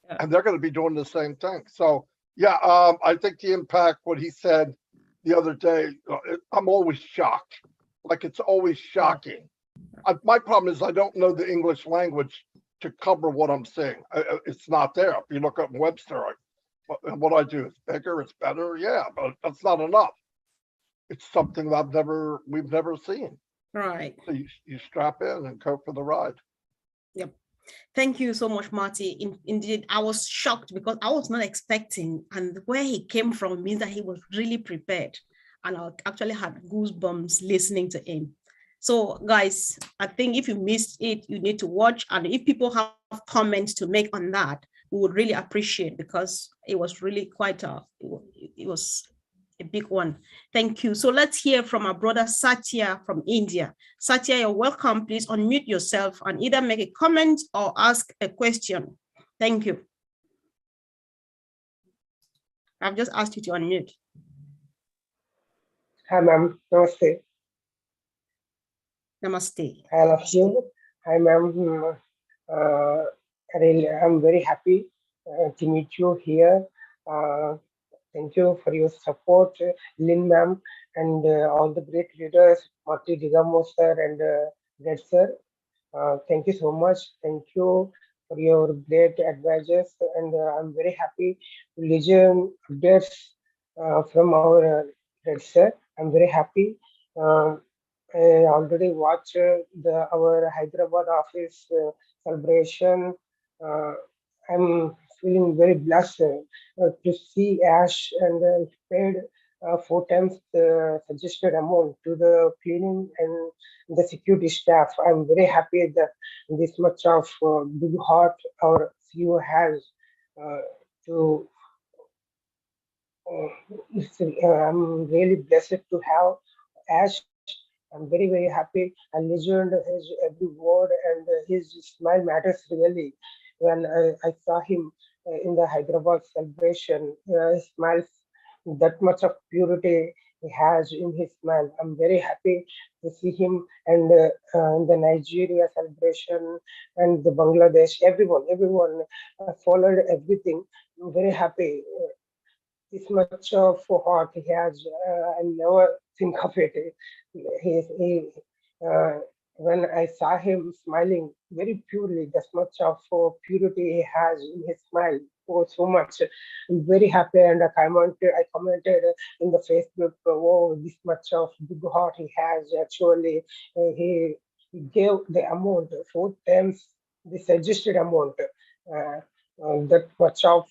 Yeah. And they're going to be doing the same thing. So yeah, I think the impact, what he said the other day, I'm always shocked. Like, it's always shocking. My problem is I don't know the English language to cover what I'm saying. It's not there. If you look up Webster, what I do is bigger, it's better. Yeah, but that's not enough. It's something that we've never seen. Right. So you strap in and go for the ride. Yep. Thank you so much, Marty. Indeed, I was shocked because I was not expecting, and where he came from means that he was really prepared. And I actually had goosebumps listening to him. So guys, I think if you missed it, you need to watch. And if people have comments to make on that, we would really appreciate, because it was really quite it was a big one. Thank you. So let's hear from our brother Satya from India. Satya, you're welcome. Please unmute yourself and either make a comment or ask a question. Thank you. I've just asked you to unmute. Hi, ma'am. Namaste. Namaste. I love you. Hi, ma'am. I'm very happy to meet you here. Thank you for your support, Lynn ma'am, and all the great leaders, Marty Digamo sir and Red sir. Thank you so much. Thank you for your great advices, and I'm very happy to listen updates from our Red sir. I'm very happy. I already watched our Hyderabad office celebration. I'm feeling very blessed to see Ash and paid 4 times the suggested amount to the cleaning and the security staff. I'm very happy that this much of big heart our CEO has to. I'm really blessed to have Ash. I'm very, very happy. I listened his every word, and his smile matters really. When I saw him in the Hyderabad celebration, he smiles, that much of purity he has in his smile. I'm very happy to see him, and in the Nigeria celebration and the Bangladesh, everyone followed everything. I'm very happy. This much of heart he has, I never think of it. When I saw him smiling very purely, this much of purity he has in his smile, so much. I'm very happy, and I commented in the Facebook, oh, this much of big heart he has. Actually, he gave the amount 4 times the suggested amount. That much of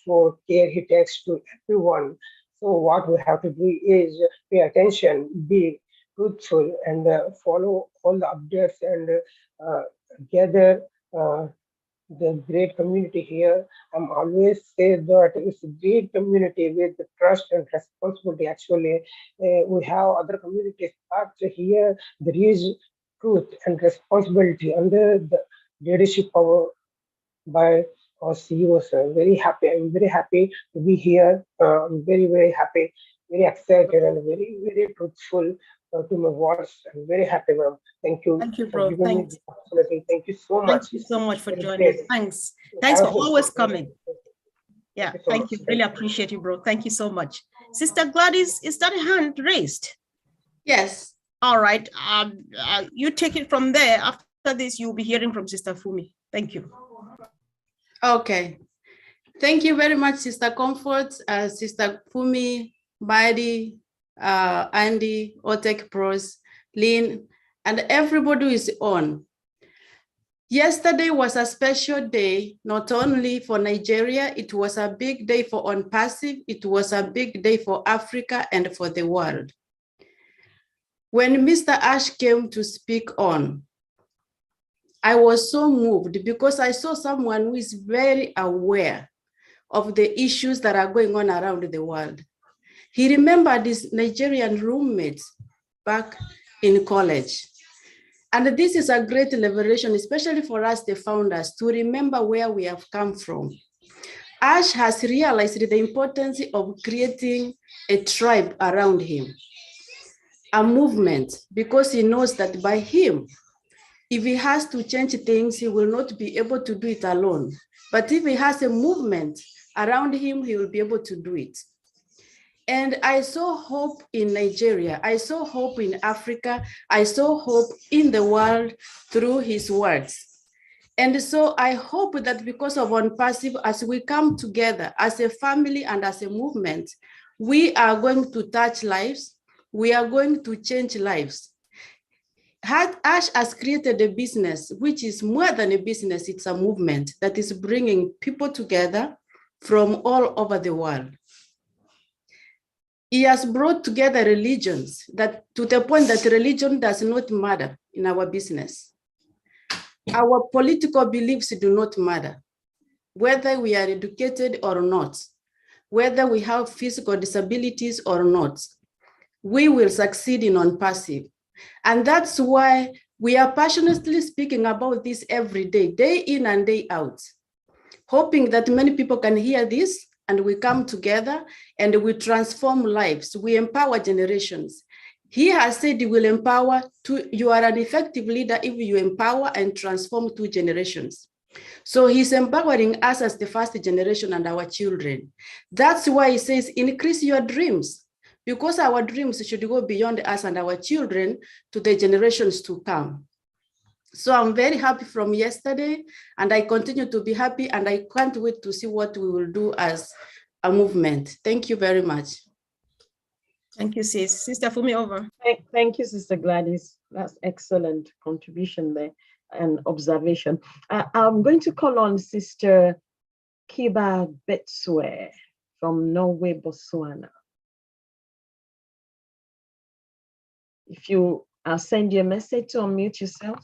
care he takes to everyone. So what we have to do is pay attention, be truthful, and follow all the updates, and gather the great community here. I'm always say that it's a great community with the trust and responsibility. Actually, we have other communities, but here there is truth and responsibility under the leadership of by our CEO, sir. Very happy. I'm very happy to be here. I'm very, very happy, very excited, and very, very truthful to my words. I'm very happy, ma'am. Thank you. Thank you, for bro. giving me Thanks. this opportunity. Thank you so much. Thank you so much for Very joining. great. Thanks. Thanks for Have a- always coming. Yeah, Thank you so thank much. you. Really appreciate you, bro. Thank you so much. Sister Gladys, is that a hand raised? Yes. All right. You take it from there. After this, you'll be hearing from Sister Fumi. Thank you. Okay. Thank you very much, Sister Comfort, Sister Fumi, Badi, Andy, Otek Pros, Lynn, and everybody who is on. Yesterday was a special day, not only for Nigeria, it was a big day for ONPASSIVE, it was a big day for Africa and for the world. When Mr. Ash came to speak on, I was so moved because I saw someone who is very aware of the issues that are going on around the world. He remembered his Nigerian roommates back in college. And this is a great liberation, especially for us, the founders, to remember where we have come from. Ash has realized the importance of creating a tribe around him, a movement, because he knows that by him, if he has to change things, he will not be able to do it alone. But if he has a movement around him, he will be able to do it. And I saw hope in Nigeria. I saw hope in Africa. I saw hope in the world through his words. And so I hope that because of Unpassive, as we come together as a family and as a movement, we are going to touch lives. We are going to change lives. Ash has created a business, which is more than a business, it's a movement that is bringing people together from all over the world. He has brought together religions that to the point that religion does not matter in our business. Our political beliefs do not matter, whether we are educated or not, whether we have physical disabilities or not, we will succeed in Unpassive. And that's why we are passionately speaking about this every day, day in and day out, hoping that many people can hear this and we come together and we transform lives, we empower generations. He has said he will empower you are an effective leader if you empower and transform 2 generations. So he's empowering us as the first generation and our children. That's why he says, increase your dreams, because our dreams should go beyond us and our children to the generations to come. So I'm very happy from yesterday, and I continue to be happy, and I can't wait to see what we will do as a movement. Thank you very much. Thank you, sis. Sister Fumi, over. Thank you, Sister Gladys. That's excellent contribution there and observation. I'm going to call on Sister Kiba Betswe from Norway, Botswana. If I'll send you a message to unmute yourself.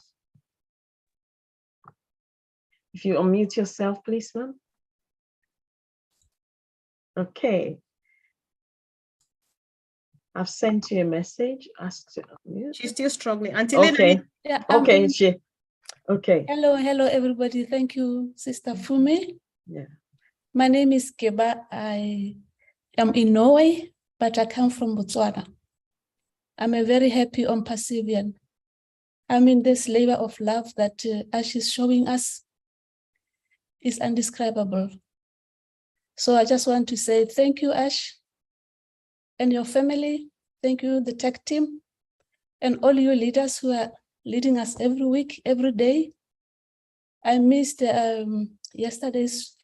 If you unmute yourself, please, ma'am. Okay. I've sent you a message. Ask to unmute. She's still struggling. Until okay. Yeah, okay. Okay. Hello, everybody. Thank you, Sister Fumi. Yeah. My name is Keba. I am in Norway, but I come from Botswana. I'm a very happy Unpassivian. I'm in this labor of love that Ash is showing us is indescribable. So I just want to say thank you, Ash, and your family. Thank you, the tech team, and all you leaders who are leading us every week, every day. I missed yesterday's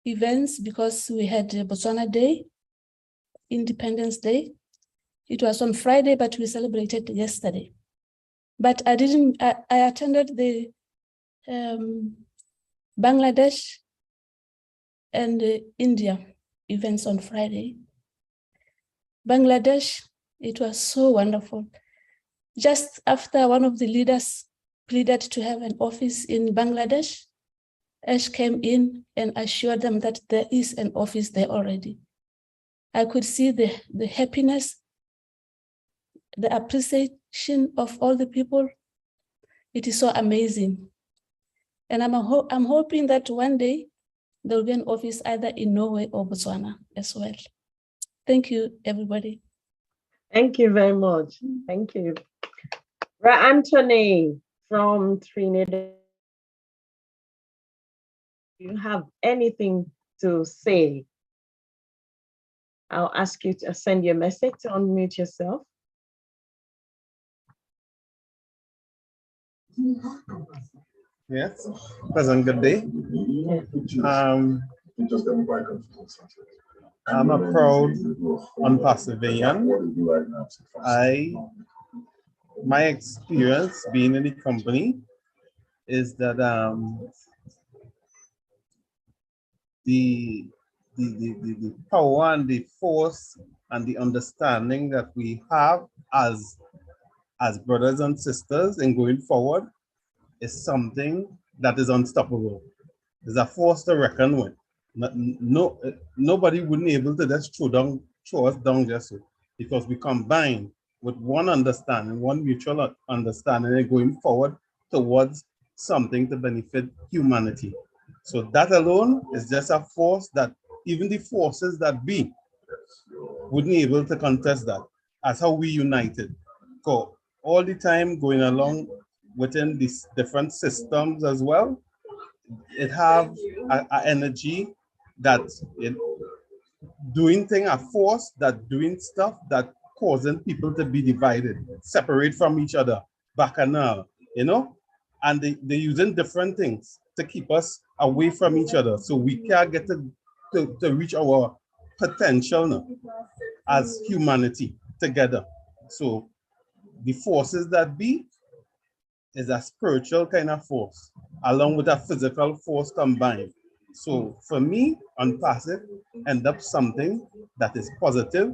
events because we had Botswana Day, Independence Day. It was on Friday, but we celebrated yesterday. But I attended the Bangladesh and India events on Friday. Bangladesh, it was so wonderful. Just after one of the leaders pleaded to have an office in Bangladesh, Ash came in and assured them that there is an office there already. I could see the happiness, the appreciation of all the people. It is so amazing. And I'm hoping that one day there will be an office either in Norway or Botswana as well. Thank you, everybody. Thank you very much. Thank you. Right, Anthony from Trinidad. Do you have anything to say? I'll ask you to send your message to unmute yourself. Yes, pleasant good day. I'm a proud Unpassivian. My experience being in the company is that the power and the force and the understanding that we have as brothers and sisters in going forward is something that is unstoppable. It's a force to reckon with. Nobody wouldn't be able to just throw us down just so, because we combine with one understanding, one mutual understanding, and going forward towards something to benefit humanity. So that alone is just a force that even the forces that be wouldn't be able to contest that. That's how we united. So all the time going along within these different systems as well, it have a energy that it doing thing, a force that doing stuff that causing people to be divided, separate from each other, bacchanal, you know, and they're using different things to keep us away from each other, so we can't get to reach our potential now as humanity together. So the forces that be is a spiritual kind of force along with a physical force combined. So for me, Unpassive end up something that is positive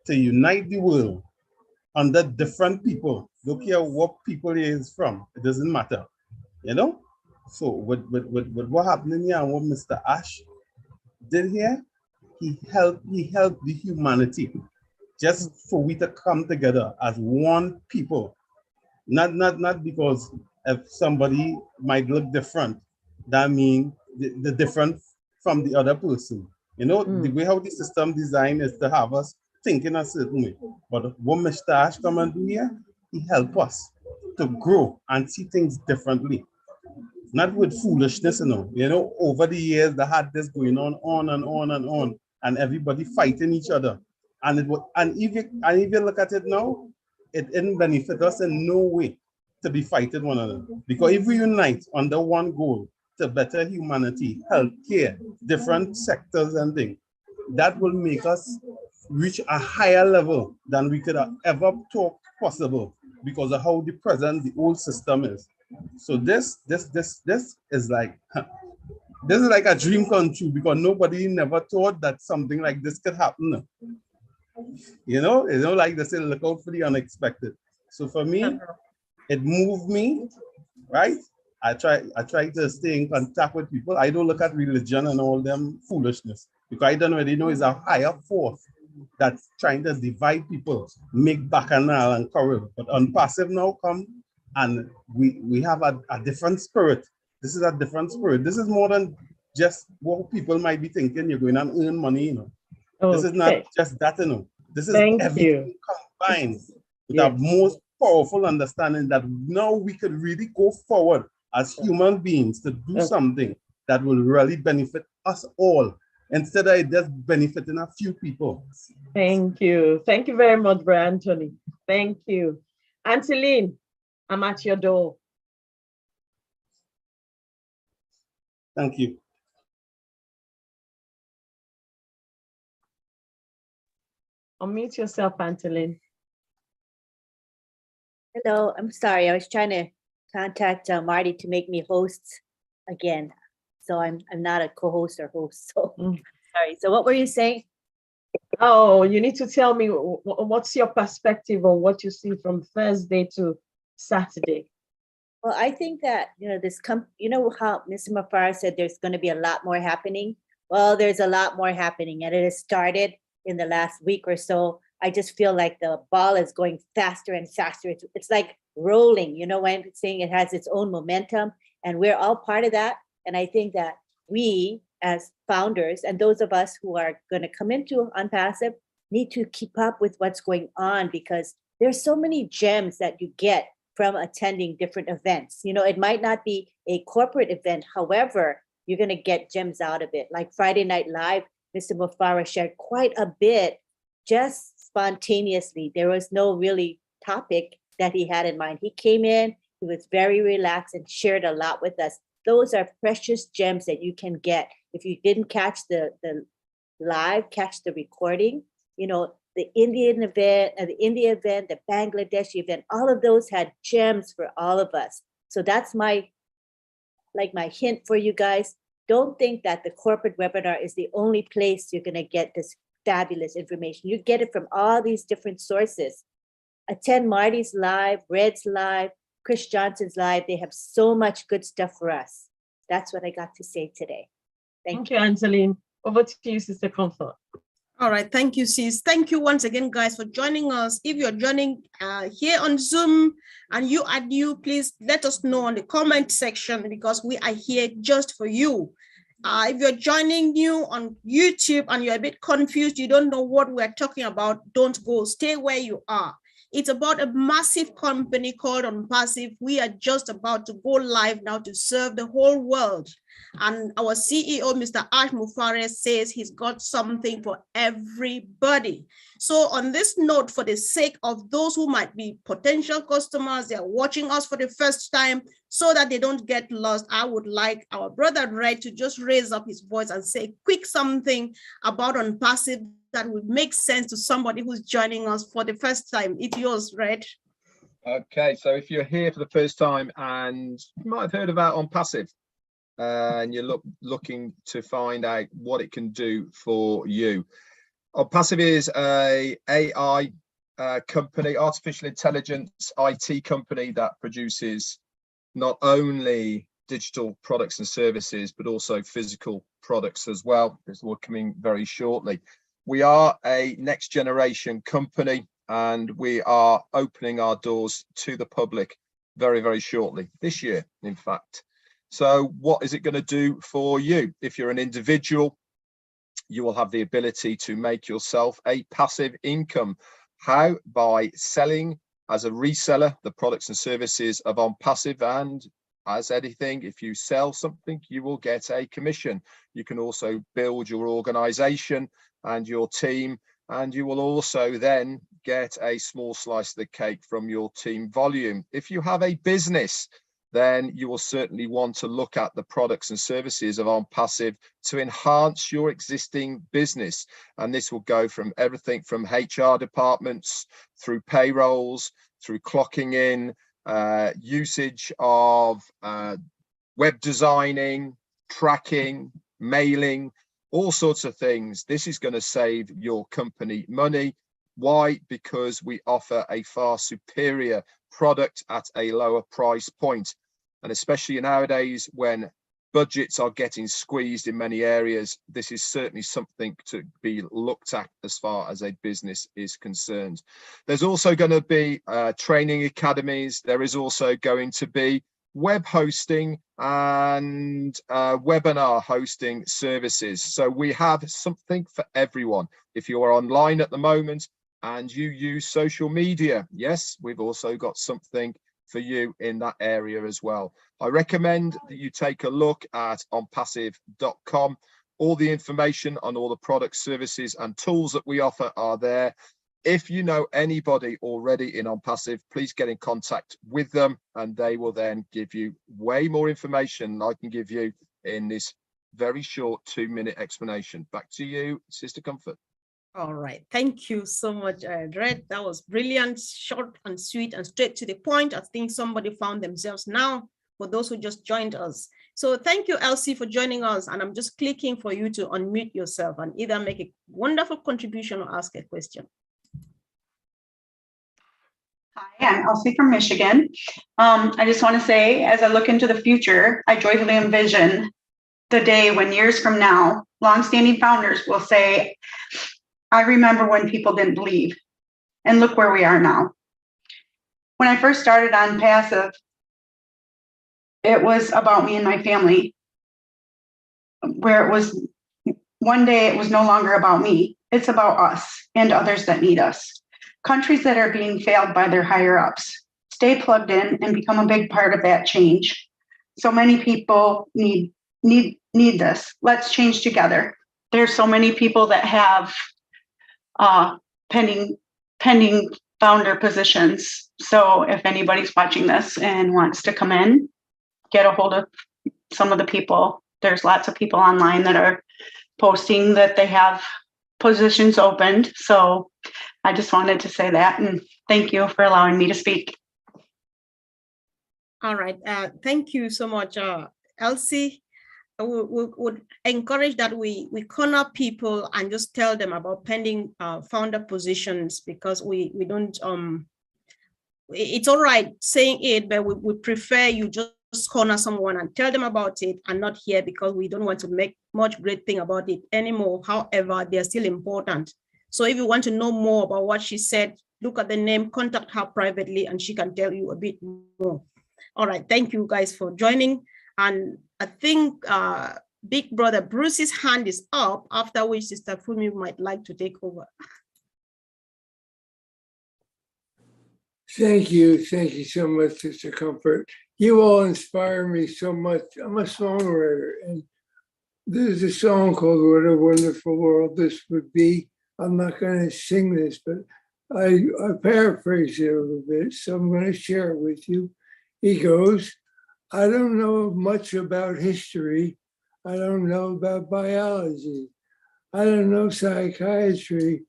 to unite the world under different people. Don't care what people he is from, it doesn't matter, you know? So with what happened here and what Mr. Ash did here, he helped the humanity just for we to come together as one people. Not because if somebody might look different, that means the different from the other person. You know, the way how the system design is to have us thinking a certain way. But what Mr. Ash come and do here, he help us to grow and see things differently. Not with foolishness, you know, over the years they had this going on and on and on, and everybody fighting each other. And it was, and if you look at it now, it didn't benefit us in no way to be fighting one another. Because if we unite under one goal to better humanity, healthcare, different sectors and things, that will make us reach a higher level than we could have ever thought possible because of how the present, the old system is. So this is like this is like a dream come true, because nobody never thought that something like this could happen. You know, like they say, look out for the unexpected. So for me, it moved me, right? I try to stay in contact with people. I don't look at religion and all them foolishness, because I don't already know it's a higher force that's trying to divide people, make bacchanal and quarrel. But Unpassive now come and we have a different spirit. This is a different spirit. This is more than just what people might be thinking. You're going to earn money, you know. Okay. This is not just that, you know. This is everything combined with a most powerful understanding that now we could really go forward as human beings to do something that will really benefit us all, instead of it just benefiting a few people. Thank you. Thank you very much, Brother Anthony. Thank you. Anteline, I'm at your door. Thank you. Unmute yourself, Anteline. Hello, I'm sorry. I was trying to contact Marty to make me host again. So I'm not a co-host or host. So sorry. So what were you saying? Oh, you need to tell me what's your perspective on what you see from Thursday to Saturday. Well, I think that, you know how Mr. Mafara said there's going to be a lot more happening. Well, there's a lot more happening, and it has started in the last week or so. I just feel like the ball is going faster and faster. It's like rolling, you know, when I'm saying it has its own momentum, and we're all part of that. And I think that we as founders and those of us who are going to come into Unpassive need to keep up with what's going on, because there's so many gems that you get from attending different events. You know, it might not be a corporate event. However, you're going to get gems out of it. Like Friday Night Live, Mr. Mufara shared quite a bit just spontaneously. There was no really topic that he had in mind. He came in, he was very relaxed and shared a lot with us. Those are precious gems that you can get. If you didn't catch the live, catch the recording. You know, the Indian event, the India event, the Bangladesh event, all of those had gems for all of us. So that's my hint for you guys. Don't think that the corporate webinar is the only place you're going to get this fabulous information. You get it from all these different sources. Attend Marty's live, Red's live, Chris Johnson's live. They have so much good stuff for us. That's what I got to say today. Thank you, Angeline. Over to you, Sister Comfort. All right, thank you, sis. Thank you once again, guys, for joining us. If you're joining here on Zoom and you are new, please let us know on the comment section because we are here just for you. If you're joining new on YouTube and you're a bit confused, you don't know what we're talking about, don't go, stay where you are. It's about a massive company called Unpassive. We are just about to go live now to serve the whole world. And our CEO, Mr. Ash Mufares, says he's got something for everybody. So on this note, for the sake of those who might be potential customers, they're watching us for the first time, so that they don't get lost, I would like our brother Red to just raise up his voice and say quick something about Unpassive that would make sense to somebody who's joining us for the first time. It's yours, Red. Okay, so if you're here for the first time and you might have heard about Unpassive, and you're looking to find out what it can do for you. Unpassive is a AI company, artificial intelligence IT company that produces not only digital products and services, but also physical products as well. This will be coming very shortly. We are a next generation company and we are opening our doors to the public very, very shortly, this year, in fact. So what is it going to do for you? If you're an individual, you will have the ability to make yourself a passive income. How? By selling as a reseller the products and services of Unpassive, and as anything, if you sell something, you will get a commission. You can also build your organization and your team, and you will also then get a small slice of the cake from your team volume. If you have a business, then you will certainly want to look at the products and services of Unpassive to enhance your existing business. And this will go from everything from HR departments, through payrolls, through clocking in, usage of web designing, tracking, mailing, all sorts of things. This is going to save your company money. Why? Because we offer a far superior product at a lower price point. And especially nowadays when budgets are getting squeezed in many areas, this is certainly something to be looked at as far as a business is concerned. There's also going to be training academies. There is also going to be web hosting and webinar hosting services. So we have something for everyone. If you are online at the moment and you use social media, yes, we've also got something for you in that area as well. I recommend that you take a look at unpassive.com. All the information on all the products, services and tools that we offer are there. If you know anybody already in Unpassive, please get in contact with them and they will then give you way more information than I can give you in this very short 2-minute explanation. Back to you, Sister Comfort. All right, thank you so much, Red. That was brilliant, short and sweet and straight to the point. I think somebody found themselves now for those who just joined us. So thank you, Elsie, for joining us. And I'm just clicking for you to unmute yourself and either make a wonderful contribution or ask a question. Hi, I'm Elsie from Michigan. I just want to say, as I look into the future, I joyfully envision the day when years from now, longstanding founders will say, I remember when people didn't believe, and look where we are now. When I first started on Passive, it was about me and my family, where it was one day it was no longer about me. It's about us and others that need us. Countries that are being failed by their higher ups. Stay plugged in and become a big part of that change. So many people need this. Let's change together. There's so many people that have pending founder positions. So if anybody's watching this and wants to come in, get a hold of some of the people. There's lots of people online that are posting that they have positions opened. So I just wanted to say that, and thank you for allowing me to speak. All right, thank you so much, Elsie. We would encourage that we corner people and just tell them about pending founder positions, because we don't, it's all right saying it, but we prefer you just corner someone and tell them about it and not here because we don't want to make much great thing about it anymore. However, they're still important. So if you want to know more about what she said, look at the name, contact her privately, and she can tell you a bit more. All right, thank you guys for joining. And I think Big Brother Bruce's hand is up, after which Sister Fumi might like to take over. Thank you so much, Sister Comfort. You all inspire me so much. I'm a songwriter, and there's a song called What a Wonderful World This Would Be. I'm not going to sing this, but I paraphrase it a little bit, so I'm going to share it with you. He goes, I don't know much about history. I don't know about biology. I don't know psychiatry.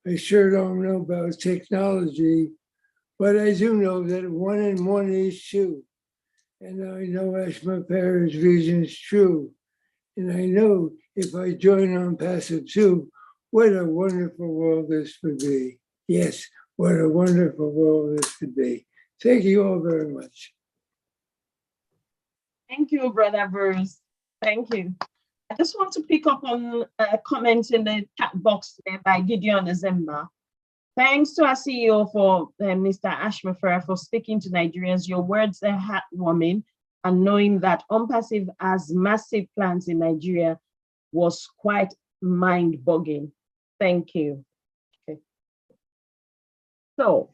I sure don't know about technology. But I do know that 1 and 1 is 2. And I know Ashma Parrot's vision is true. And I know if I join on passive too, what a wonderful world this would be. Yes, what a wonderful world this would be. Thank you all very much. Thank you, Brother Bruce. Thank you. I just want to pick up on a comment in the chat box there by Gideon Azemba. Thanks to our CEO for Mr. Ashmafera for speaking to Nigerians. Your words are heartwarming, and knowing that Unpassive has massive plans in Nigeria was quite mind-boggling. Thank you. Okay. So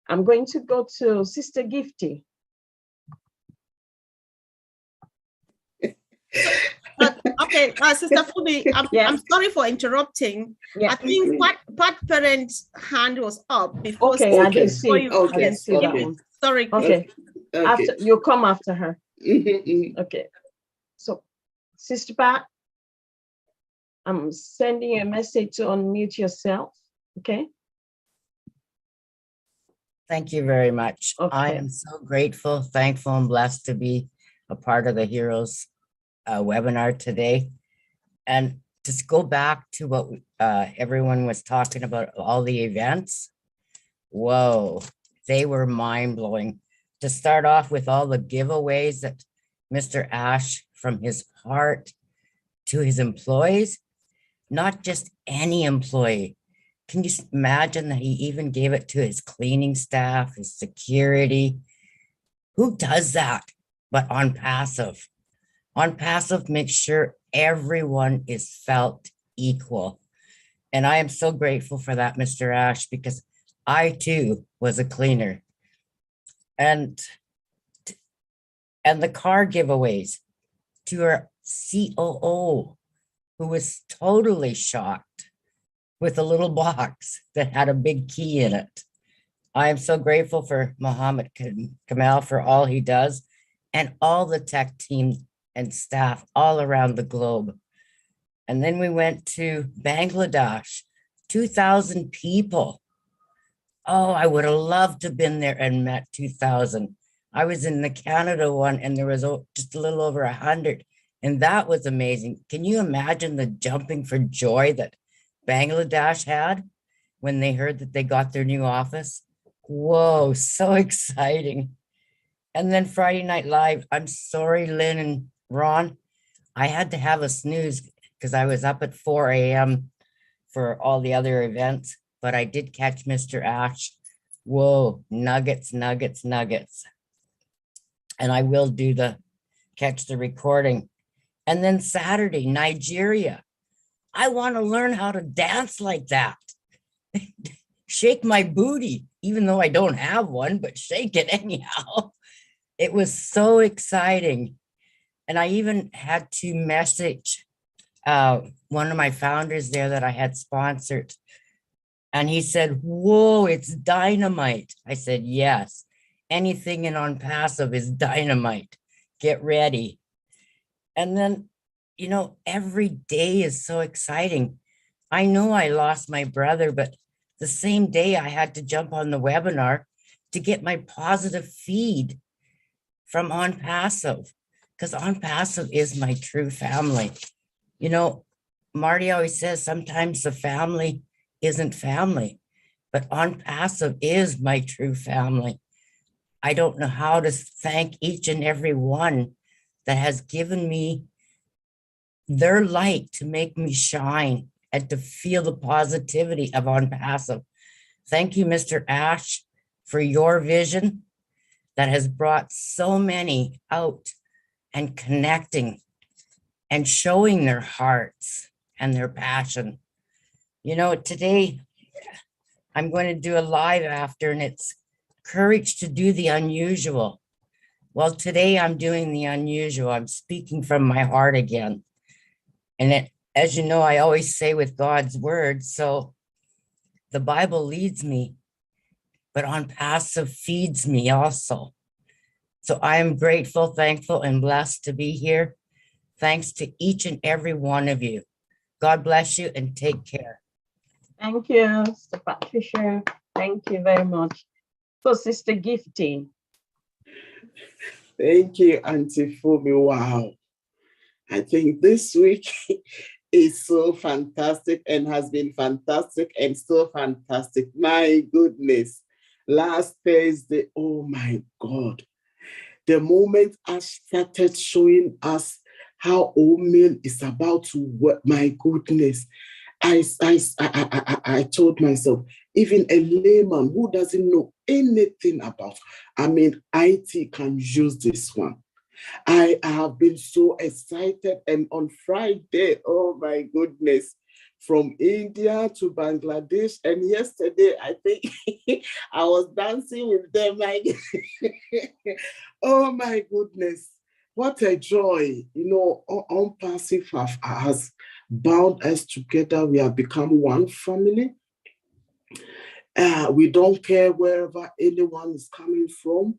I'm going to go to Sister Gifty. Okay, Sister Fumi, I'm sorry for interrupting. I think Pat Parent's hand was up before. Okay, I didn't see. I didn't see that one. Sorry. Okay. After you come after her. Okay. So, Sister Pat, I'm sending you a message to unmute yourself. Okay. Thank you very much. Okay. I am so grateful, thankful, and blessed to be a part of the Heroes webinar today. And just go back to what everyone was talking about, all the events. Whoa, they were mind-blowing. To start off with all the giveaways that Mr. Ash, from his heart to his employees, not just any employee. Can you imagine that he even gave it to his cleaning staff, his security? Who does that but on passive? On passive, make sure everyone is felt equal. And I am so grateful for that, Mr. Ash, because I too was a cleaner. And the car giveaways to our COO, who was totally shocked with a little box that had a big key in it. I am so grateful for Mohammed Kamal for all he does, and all the tech team and staff all around the globe. And then we went to Bangladesh, 2,000 people. Oh, I would have loved to have been there and met 2,000. I was in the Canada one and there was just a little over 100. And that was amazing. Can you imagine the jumping for joy that Bangladesh had when they heard that they got their new office? Whoa, so exciting. And then Friday Night Live, I'm sorry, Lynn and Ron, I had to have a snooze because I was up at 4 a.m. for all the other events, but I did catch Mr. Ash. Whoa, nuggets, nuggets, nuggets. And I will catch the recording. And then Saturday, Nigeria. I want to learn how to dance like that. Shake my booty, even though I don't have one, but shake it anyhow. It was so exciting. And I even had to message one of my founders there that I had sponsored. And he said, whoa, it's dynamite. I said, yes, anything in On Passive is dynamite. Get ready. And then, you know, every day is so exciting. I know I lost my brother, but the same day I had to jump on the webinar to get my positive feed from On Passive, because On Passive is my true family. You know, Marty always says sometimes the family isn't family, but On Passive is my true family. I don't know how to thank each and every one that has given me their light to make me shine and to feel the positivity of Unpassive. Thank you, Mr. Ash, for your vision that has brought so many out and connecting and showing their hearts and their passion. You know, today I'm going to do a live after, and it's courage to do the unusual. Well, today I'm doing the unusual. I'm speaking from my heart again. And it, as you know, I always say with God's word, so the Bible leads me, but Unpassive feeds me also. So I am grateful, thankful, and blessed to be here. Thanks to each and every one of you. God bless you and take care. Thank you, Mr. Patricia. Thank you very much. So, Sister Gifty. Thank you, Auntie Fumi. Wow. I think this week is so fantastic and has been fantastic and so fantastic. My goodness. Last Thursday, oh my God. The moment Ash started showing us how oatmeal is about to work, my goodness. I told myself, even a layman who doesn't know anything about, IT can use this one. I have been so excited, and on Friday, oh my goodness, from India to Bangladesh, and yesterday I think I was dancing with them. Oh my goodness, what a joy! You know, Unpassive has bound us together. We have become one family. We don't care wherever anyone is coming from.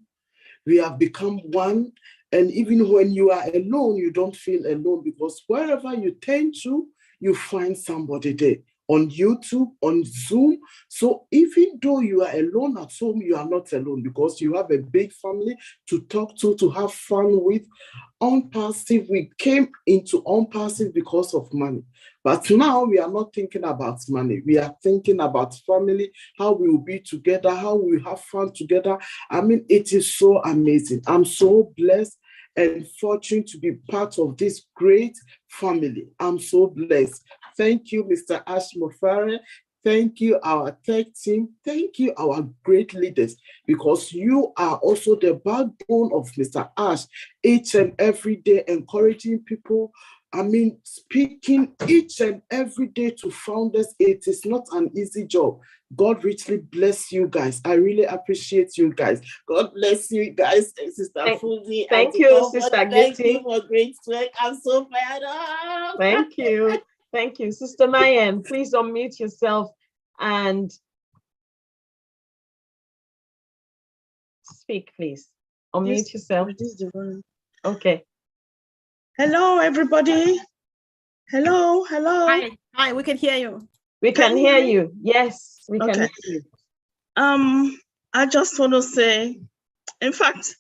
We have become one. And even when you are alone, you don't feel alone, because wherever you turn to, you find somebody there, on YouTube, on Zoom. So even though you are alone at home, you are not alone, because you have a big family to talk to have fun with. Unpassive, we came into Unpassive because of money. But now we are not thinking about money. We are thinking about family, how we will be together, how we will have fun together. It is so amazing. I'm so blessed and fortunate to be part of this great family. I'm so blessed. Thank you, Mr. Ash Mofare. Thank you, our tech team. Thank you, our great leaders, because you are also the backbone of Mr. Ash, each and every day, encouraging people. Speaking each and every day to founders. It is not an easy job. God richly bless you guys. I really appreciate you guys. God bless you guys, Sister Fuzi. Thank you, Sister Thank Gifty. you for great work. I'm so fired up. Thank you. Thank you. Sister Mayan, please unmute yourself and speak, please. Unmute yourself. Okay. Hello, everybody. Hello. Hi, we can hear you. We can hear you. Yes, we can Okay. hear you. I just want to say, in fact,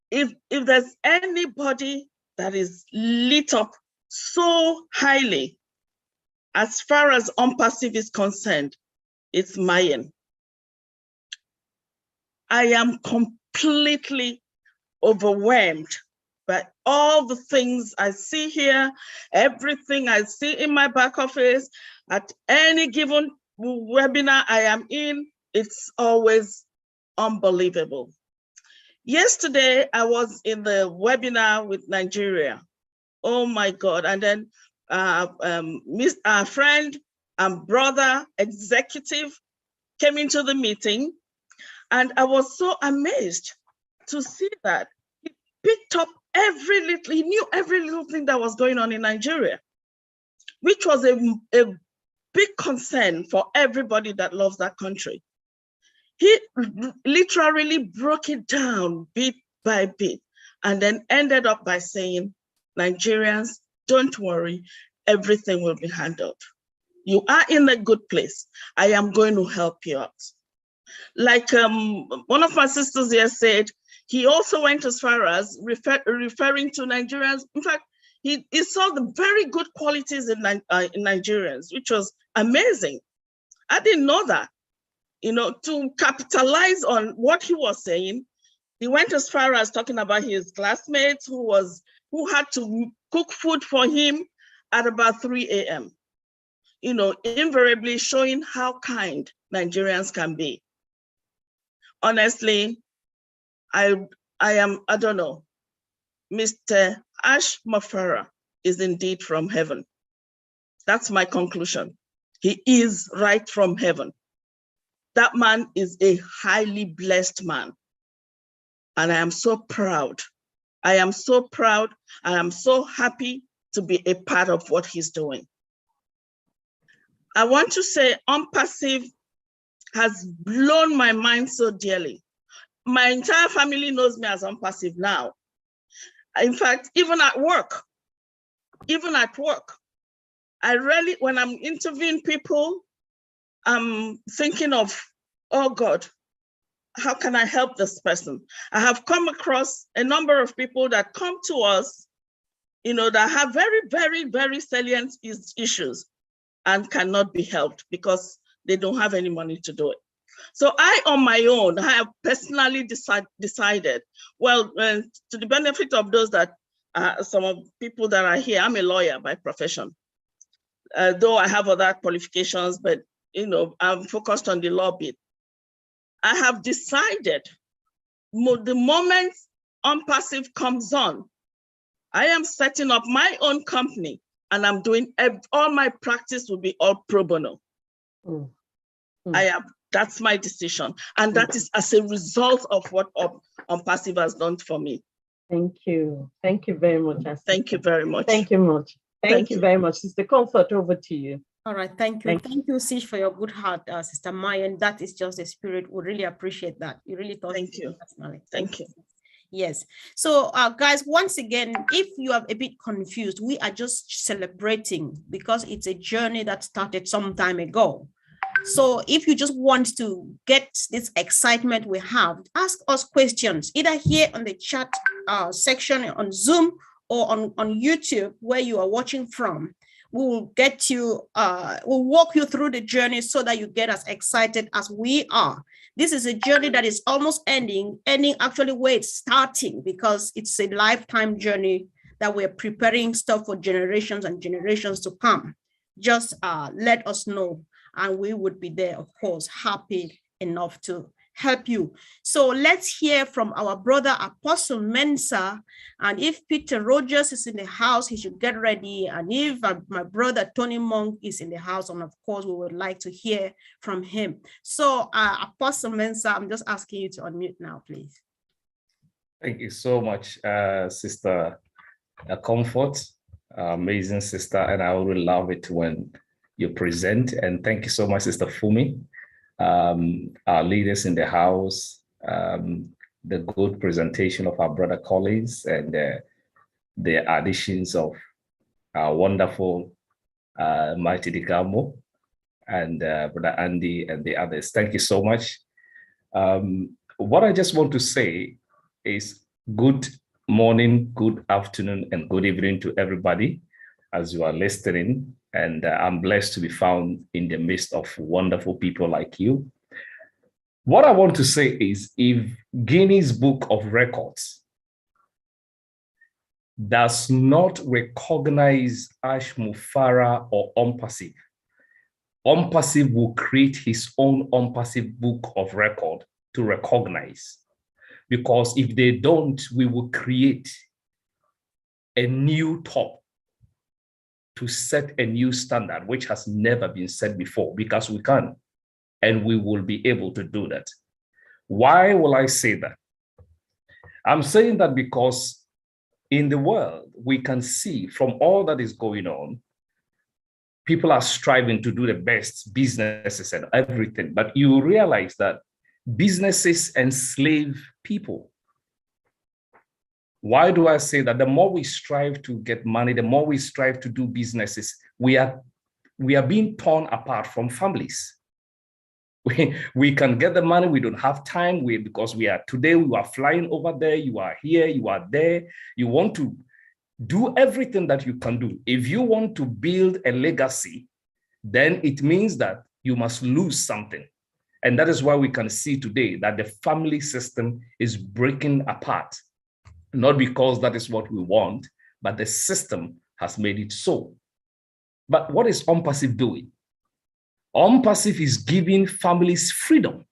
if there's anybody that is lit up so highly as far as Unpassive is concerned, it's Mayan. I am completely overwhelmed by all the things I see here, everything I see in my back office, at any given webinar I am in, it's always unbelievable. Yesterday, I was in the webinar with Nigeria. Oh my God. And then our friend and brother executive came into the meeting, and I was so amazed to see that he picked up he knew every little thing that was going on in Nigeria, which was a big concern for everybody that loves that country. He literally broke it down bit by bit, and then ended up by saying, Nigerians, don't worry, everything will be handled. You are in a good place. I am going to help you out. Like one of my sisters here said, he also went as far as referring to Nigerians. In fact, he saw the very good qualities in Nigerians, which was amazing. I didn't know that. to capitalize on what he was saying, he went as far as talking about his classmates who had to cook food for him at about 3 a.m. Invariably showing how kind Nigerians can be. Honestly, I don't know. Mr. Ash Mafara is indeed from heaven. That's my conclusion. He is right from heaven. That man is a highly blessed man. And I am so proud. I am so proud. I am so happy to be a part of what he's doing. I want to say Unpassive has blown my mind so dearly. My entire family knows me as Unpassive now. In fact, even at work, I really, when I'm interviewing people, I'm thinking of, oh God, how can I help this person? I have come across a number of people that come to us, that have very, very, very salient issues and cannot be helped because they don't have any money to do it. So I, on my own, I have personally decided, well, to the benefit of those that, some of people that are here, I'm a lawyer by profession. Though I have other qualifications, but I'm focused on the law bit. I have decided the moment Unpassive comes on, I am setting up my own company and I'm doing, all my practice will be all pro bono. That's my decision. And that is as a result of what Unpassive has done for me. Thank you. Thank you very much. Thank you very much. Thank you much. Thank you very much. Sister Comfort, over to you. All right, thank you. Thank you, Sis, for your good heart, Sister Maya. And that is just the spirit. We really appreciate that. You really thought. Thank you. Personally. Thank you. Yes. So, guys, once again, if you are a bit confused, we are just celebrating because it's a journey that started some time ago. So if you just want to get this excitement we have, ask us questions, either here on the chat section on Zoom or on YouTube where you are watching from. We will get you, we'll walk you through the journey so that you get as excited as we are. This is a journey that is almost ending actually where it's starting, because it's a lifetime journey that we're preparing stuff for generations and generations to come. Just let us know, and we would be there, of course, happy enough to help you. So let's hear from our brother Apostle Mensah. And if Peter Rogers is in the house, he should get ready. And if my brother Tony Monk is in the house, and of course, we would like to hear from him. So Apostle Mensah, I'm just asking you to unmute now, please. Thank you so much, Sister Comfort, amazing sister. And I would love it when you present. And thank you so much, Sister Fumi. Our leaders in the house, the good presentation of our brother Collins, and the additions of our wonderful Mighty Digamo and Brother Andy and the others. Thank you so much. What I just want to say is good morning, good afternoon, and good evening to everybody as you are listening. And I'm blessed to be found in the midst of wonderful people like you. What I want to say is, if Guinness Book of Records does not recognize Ash Mufara or Unpassive, Unpassive will create his own Unpassive Book of Record to recognize. Because if they don't, we will create a new top to set a new standard, which has never been set before, because we can, and we will be able to do that. Why will I say that? I'm saying that because in the world, we can see from all that is going on, people are striving to do the best businesses and everything, but you realize that businesses enslave people. Why do I say that? The more we strive to get money, the more we strive to do businesses, we are being torn apart from families. We can get the money, we don't have time, because today we are flying over there, you are here, you are there, you want to do everything that you can do. If you want to build a legacy, then it means that you must lose something. And that is why we can see today that the family system is breaking apart, not because that is what we want, but the system has made it so. But what is ONPASSIVE doing? ONPASSIVE is giving families freedom,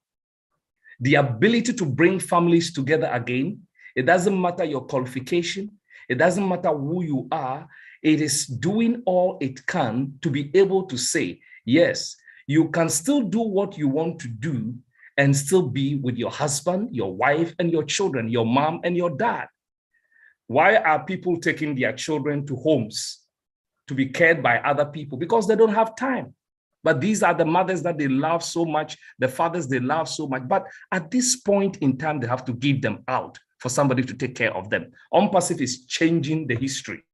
the ability to bring families together again. It doesn't matter your qualification. It doesn't matter who you are. It is doing all it can to be able to say, yes, you can still do what you want to do and still be with your husband, your wife, and your children, your mom and your dad. Why are people taking their children to homes to be cared by other people? Because they don't have time. But these are the mothers that they love so much, the fathers they love so much. But at this point in time, they have to give them out for somebody to take care of them. ONPASSIVE is changing the history.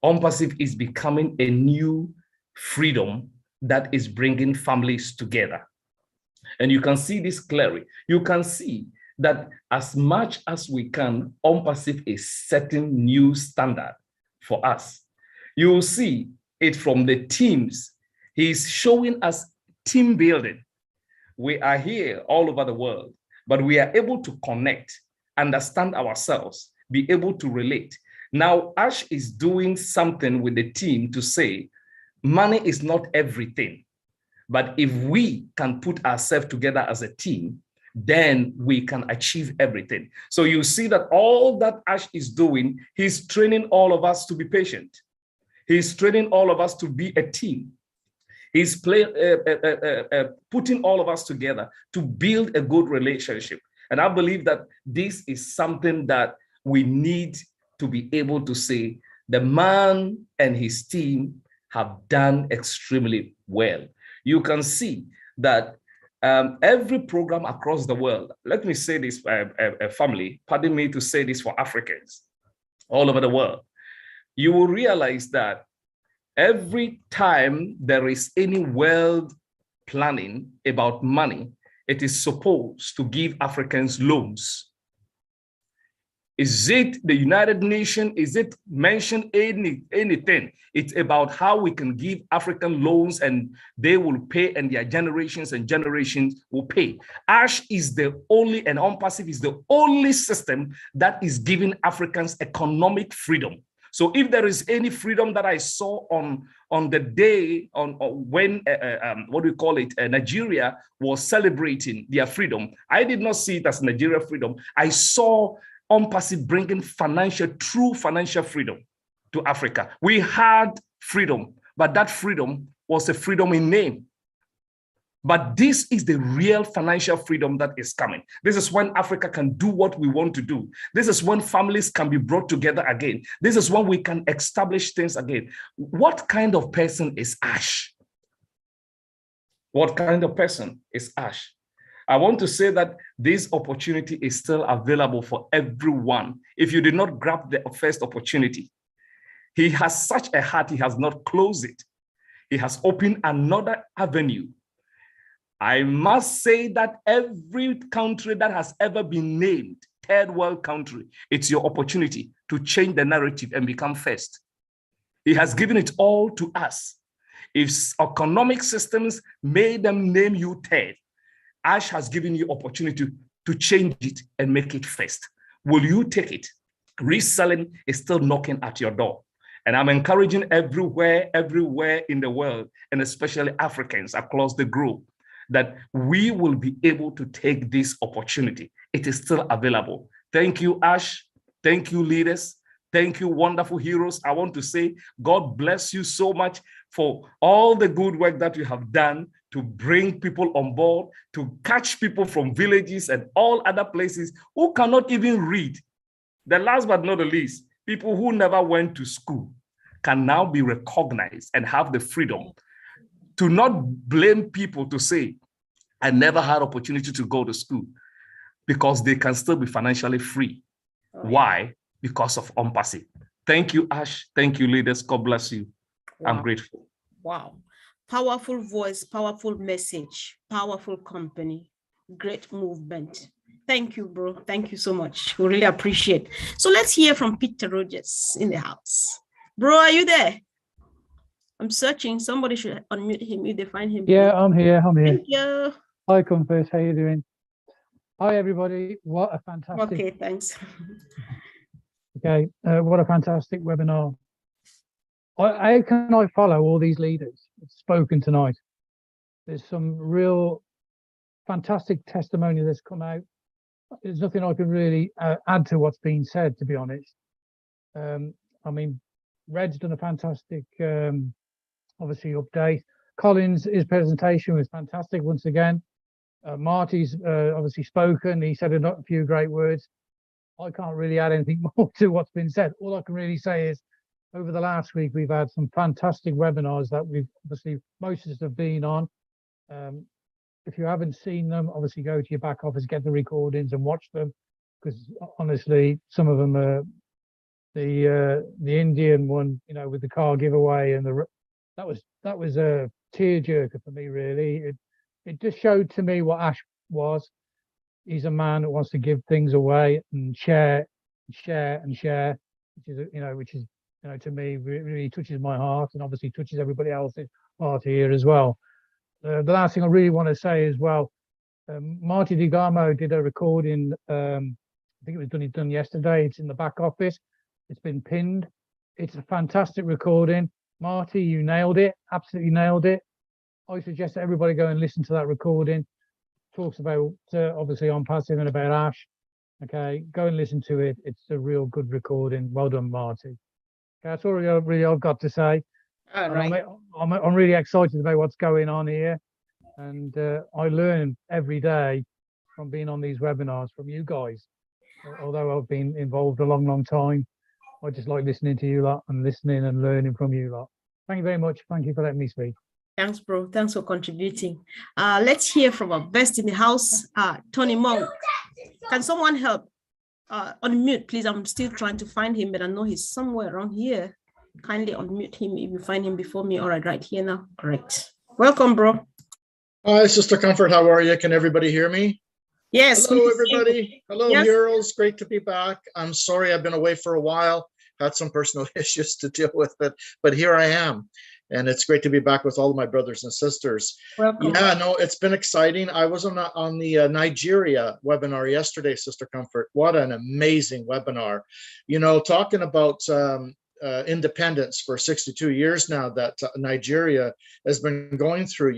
ONPASSIVE is becoming a new freedom that is bringing families together. And you can see this clearly. You can see that as much as we can, ONPASSIVE is setting new standard for us. You will see it from the teams. He's showing us team building. We are here all over the world, but we are able to connect, understand ourselves, be able to relate. Now, Ash is doing something with the team to say, money is not everything, but if we can put ourselves together as a team, then we can achieve everything. So you see that all that Ash is doing, he's training all of us to be patient. He's training all of us to be a team. He's putting all of us together to build a good relationship. And I believe that this is something that we need to be able to say the man and his team have done extremely well. You can see that every program across the world, let me say this, family, pardon me to say this for Africans all over the world, you will realize that every time there is any world planning about money, it is supposed to give Africans loans. Is it the United Nations? Is it mentioned anything? It's about how we can give African loans and they will pay and their generations and generations will pay. Ash is the only, and ONPASSIVE is the only system that is giving Africans economic freedom. So if there is any freedom that I saw on the day when, what do we call it, Nigeria was celebrating their freedom, I did not see it as Nigeria freedom. I saw ONPASSIVE bringing true financial freedom to Africa. We had freedom, but that freedom was a freedom in name. But this is the real financial freedom that is coming. This is when Africa can do what we want to do. This is when families can be brought together again. This is when we can establish things again. What kind of person is Ash? What kind of person is Ash? I want to say that this opportunity is still available for everyone. If you did not grab the first opportunity, he has such a heart, he has not closed it. He has opened another avenue. I must say that every country that has ever been named third world country, it's your opportunity to change the narrative and become first. He has given it all to us. If economic systems made them name you third, Ash has given you opportunity to change it and make it first. Will you take it? Reselling is still knocking at your door. And I'm encouraging everywhere in the world, and especially Africans across the globe, that we will be able to take this opportunity. It is still available. Thank you, Ash. Thank you, leaders. Thank you, wonderful heroes. I want to say, God bless you so much for all the good work that you have done to bring people on board, to catch people from villages and all other places who cannot even read. The last but not the least, people who never went to school can now be recognized and have the freedom to not blame people to say, I never had opportunity to go to school, because they can still be financially free. Why? Because of ONPASSIVE. Thank you, Ash. Thank you, leaders. God bless you. Wow. I'm grateful. Wow. Powerful voice, powerful message, powerful company, great movement. Thank you, bro. Thank you so much. We really appreciate. So let's hear from Peter Rogers in the house. Bro, are you there? I'm searching. Somebody should unmute him if they find him. Yeah, I'm here. Thank you. Hi, Comfort. How you doing? Hi, everybody. What a fantastic. Okay, thanks. Okay, what a fantastic webinar. How can I follow all these leaders spoken tonight? There's some real fantastic testimony that's come out. There's nothing I can really add to what's been said, to be honest. I mean, Red's done a fantastic, obviously, update. Collins, his presentation was fantastic once again. Marty's obviously spoken. He said a few great words. I can't really add anything more to what's been said. All I can really say is over the last week, we've had some fantastic webinars that we've obviously, most of us have been on. If you haven't seen them, obviously go to your back office, get the recordings and watch them, because honestly, some of them are the Indian one, you know, with the car giveaway, and that was a tearjerker for me, really. It just showed to me what Ash was. He's a man that wants to give things away and share, which is, which is, to me really touches my heart, and obviously touches everybody else's heart here as well. The last thing I really want to say as well, Marty DiGamo did a recording. I think it was done yesterday. It's in the back office. It's been pinned. It's a fantastic recording. Marty, you nailed it. Absolutely nailed it. I suggest that everybody go and listen to that recording. Talks about obviously on passive and about Ash. Okay, go and listen to it. It's a real good recording. Well done, Marty. Okay, that's all really I've got to say. All right. I'm really excited about what's going on here, and I learn every day from being on these webinars from you guys. Although I've been involved a long time, I just like listening to you lot and listening and learning from you lot. Thank you very much. Thank you for letting me speak. Thanks, bro. Thanks for contributing. Let's hear from our best in the house, Tony Monk. Can someone help? Unmute, please. I'm still trying to find him, but I know he's somewhere around here. Kindly unmute him if you find him before me. All right here now. Correct. Welcome, bro. Hi, Sister Comfort. How are you? Can everybody hear me? Yes. Hello, everybody. Hello, yes. heroes. Great to be back. I'm sorry I've been away for a while. Had some personal issues to deal with, but here I am. And it's great to be back with all of my brothers and sisters. Welcome. Yeah, no, it's been exciting. I was on the Nigeria webinar yesterday, Sister Comfort. What an amazing webinar. You know, talking about independence for 62 years now that Nigeria has been going through,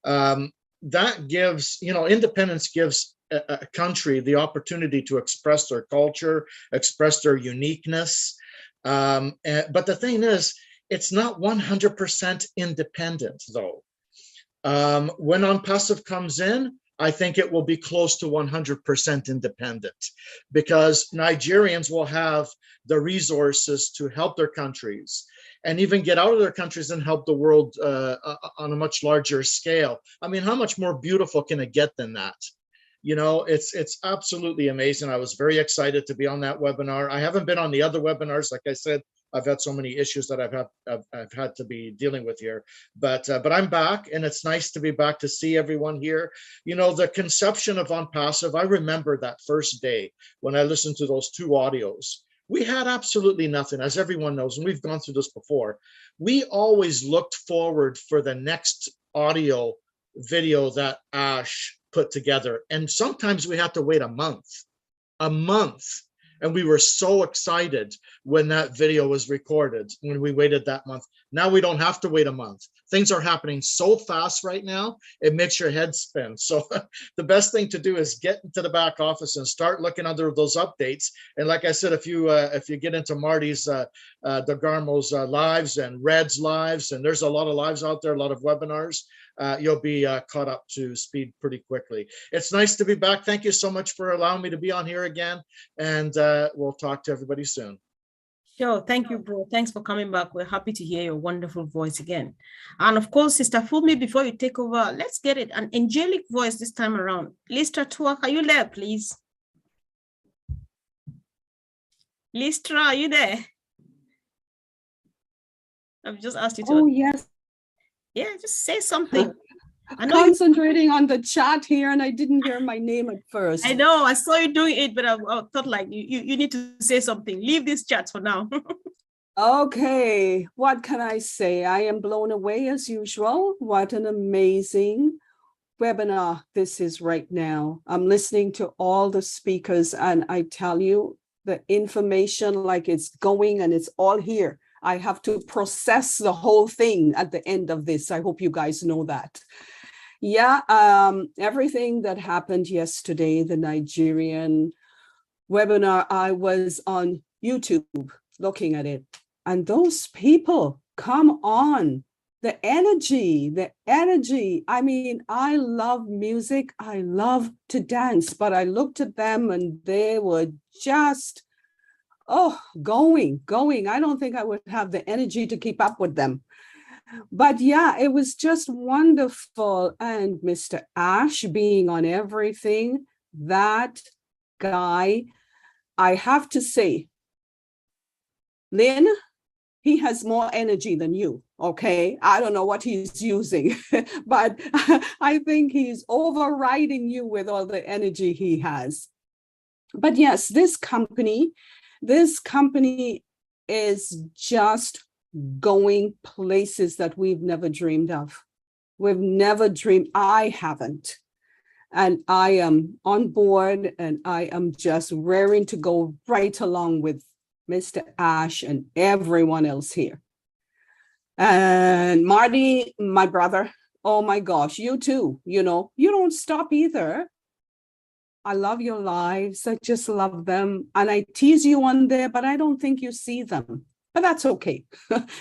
that gives, independence gives a country the opportunity to express their culture, express their uniqueness. But the thing is, it's not 100% independent, though. When OnPassive comes in, I think it will be close to 100% independent, because Nigerians will have the resources to help their countries and even get out of their countries and help the world on a much larger scale. I mean, how much more beautiful can it get than that? It's absolutely amazing. I was very excited to be on that webinar. I haven't been on the other webinars. Like I said, I've had so many issues that I've had to be dealing with here, but I'm back, and it's nice to be back to see everyone here. The conception of OnPassive, I remember that first day when I listened to those 2 audios. We had absolutely nothing, as everyone knows, and we've gone through this before. We always looked forward for the next audio video that Ash put together, and sometimes we had to wait a month. And we were so excited when that video was recorded, when we waited that month. Now we don't have to wait a month. Things are happening so fast right now, it makes your head spin. So the best thing to do is get into the back office and start looking under those updates. And like I said, if you get into Marty's, DeGarmo's lives and Red's lives, and there's a lot of lives out there, a lot of webinars, you'll be caught up to speed pretty quickly. It's nice to be back. Thank you so much for allowing me to be on here again. And we'll talk to everybody soon. Sure. Thank you, bro. Thanks for coming back. We're happy to hear your wonderful voice again. And of course, Sister Fumi, before you take over, let's get it. An angelic voice this time around. Listra Tuak, are you there, please? Listra, are you there? I've just asked you to. Oh, yes. Yeah, just say something. I'm concentrating on the chat here, and I didn't hear my name at first. I know, I saw you doing it, but I thought like you need to say something. Leave this chat for now. Okay, what can I say? I am blown away as usual. What an amazing webinar this is right now. I'm listening to all the speakers, and I tell you, the information, like, it's going and it's all here. I have to process the whole thing at the end of this. I hope you guys know that. Yeah, everything that happened yesterday, the Nigerian webinar, I was on YouTube looking at it, and those people, come on. The energy. I mean, I love music. I love to dance, but I looked at them and they were just, going. I don't think I would have the energy to keep up with them. But yeah, it was just wonderful. And Mr. Ash being on everything, that guy, I have to say, Lynn, he has more energy than you, okay? I don't know what he's using, but I think he's overriding you with all the energy he has. But yes, this company is just going places that we've never dreamed of. We've never dreamed, I haven't. And I am on board, and I am just raring to go right along with Mr. Ash and everyone else here. And Marty, my brother, oh my gosh, you too, you don't stop either. I love your lives. I just love them. And I tease you on there, but I don't think you see them. But that's okay.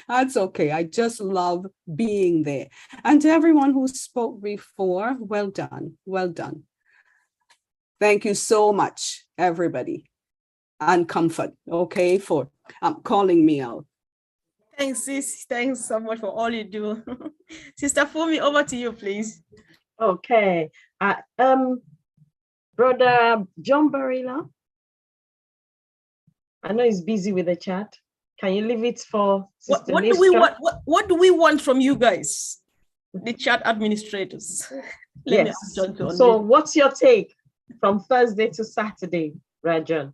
That's okay. I just love being there. And to everyone who spoke before, well done. Well done. Thank you so much, everybody. And Comfort, okay, for calling me out. Thanks, sis. Thanks so much for all you do. Sister Fumi, over to you, please. Okay. Brother John Barilla, I know he's busy with the chat. Can you leave it for Sister What do we want? What do we want from you guys, the chat administrators? Let me ask John to So unmute. what's your take from Thursday to Saturday, Rajan?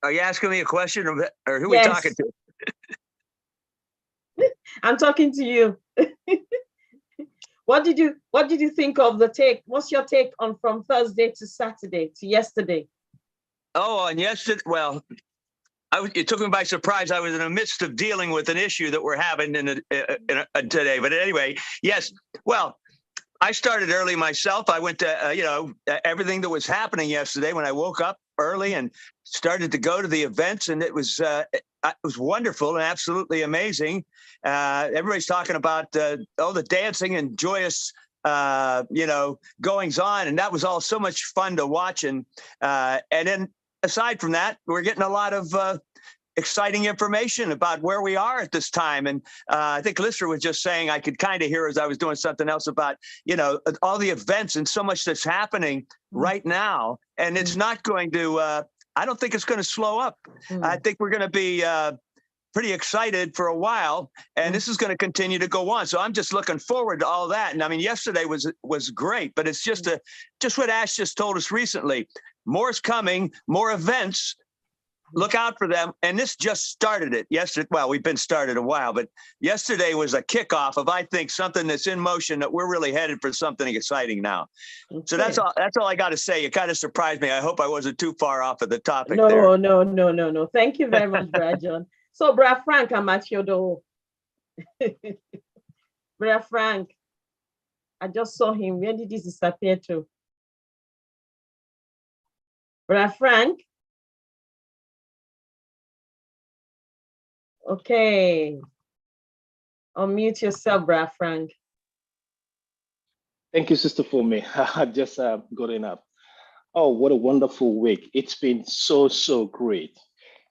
Are you asking me a question, or who are we Yes. talking to? I'm talking to you. What did you think of the take? What's your take on from Thursday to Saturday to yesterday? Oh, and yesterday, well, it took me by surprise. I was in the midst of dealing with an issue that we're having today. But anyway, yes. Well, I started early myself. I went to, everything that was happening yesterday when I woke up early and started to go to the events, and it was wonderful and absolutely amazing. Everybody's talking about the dancing and joyous, goings on, and that was all so much fun to watch. And then aside from that, we're getting a lot of exciting information about where we are at this time. And I think Lister was just saying, I could kind of hear as I was doing something else about, all the events and so much that's happening right now. And it's not going to, I don't think it's going to slow up. I think we're going to be pretty excited for a while, and this is going to continue to go on. So I'm just looking forward to all that. And I mean, yesterday was great, but it's just what Ash just told us recently. More is coming, more events. Look out for them. And this just started it yesterday. Well, we've been started a while, but yesterday was a kickoff of, I think, something that's in motion, that we're really headed for something exciting now. Okay. So that's all I got to say. You kind of surprised me. I hope I wasn't too far off of the topic there. No. Thank you very much, Brajon. So, Brother Frank, I'm at your door. Brother Frank, I just saw him. Where did he disappear to? Brother Frank? Okay. Unmute yourself, Brother Frank. Thank you, Sister Fumi. I just gotten up. Oh, what a wonderful week. It's been so great.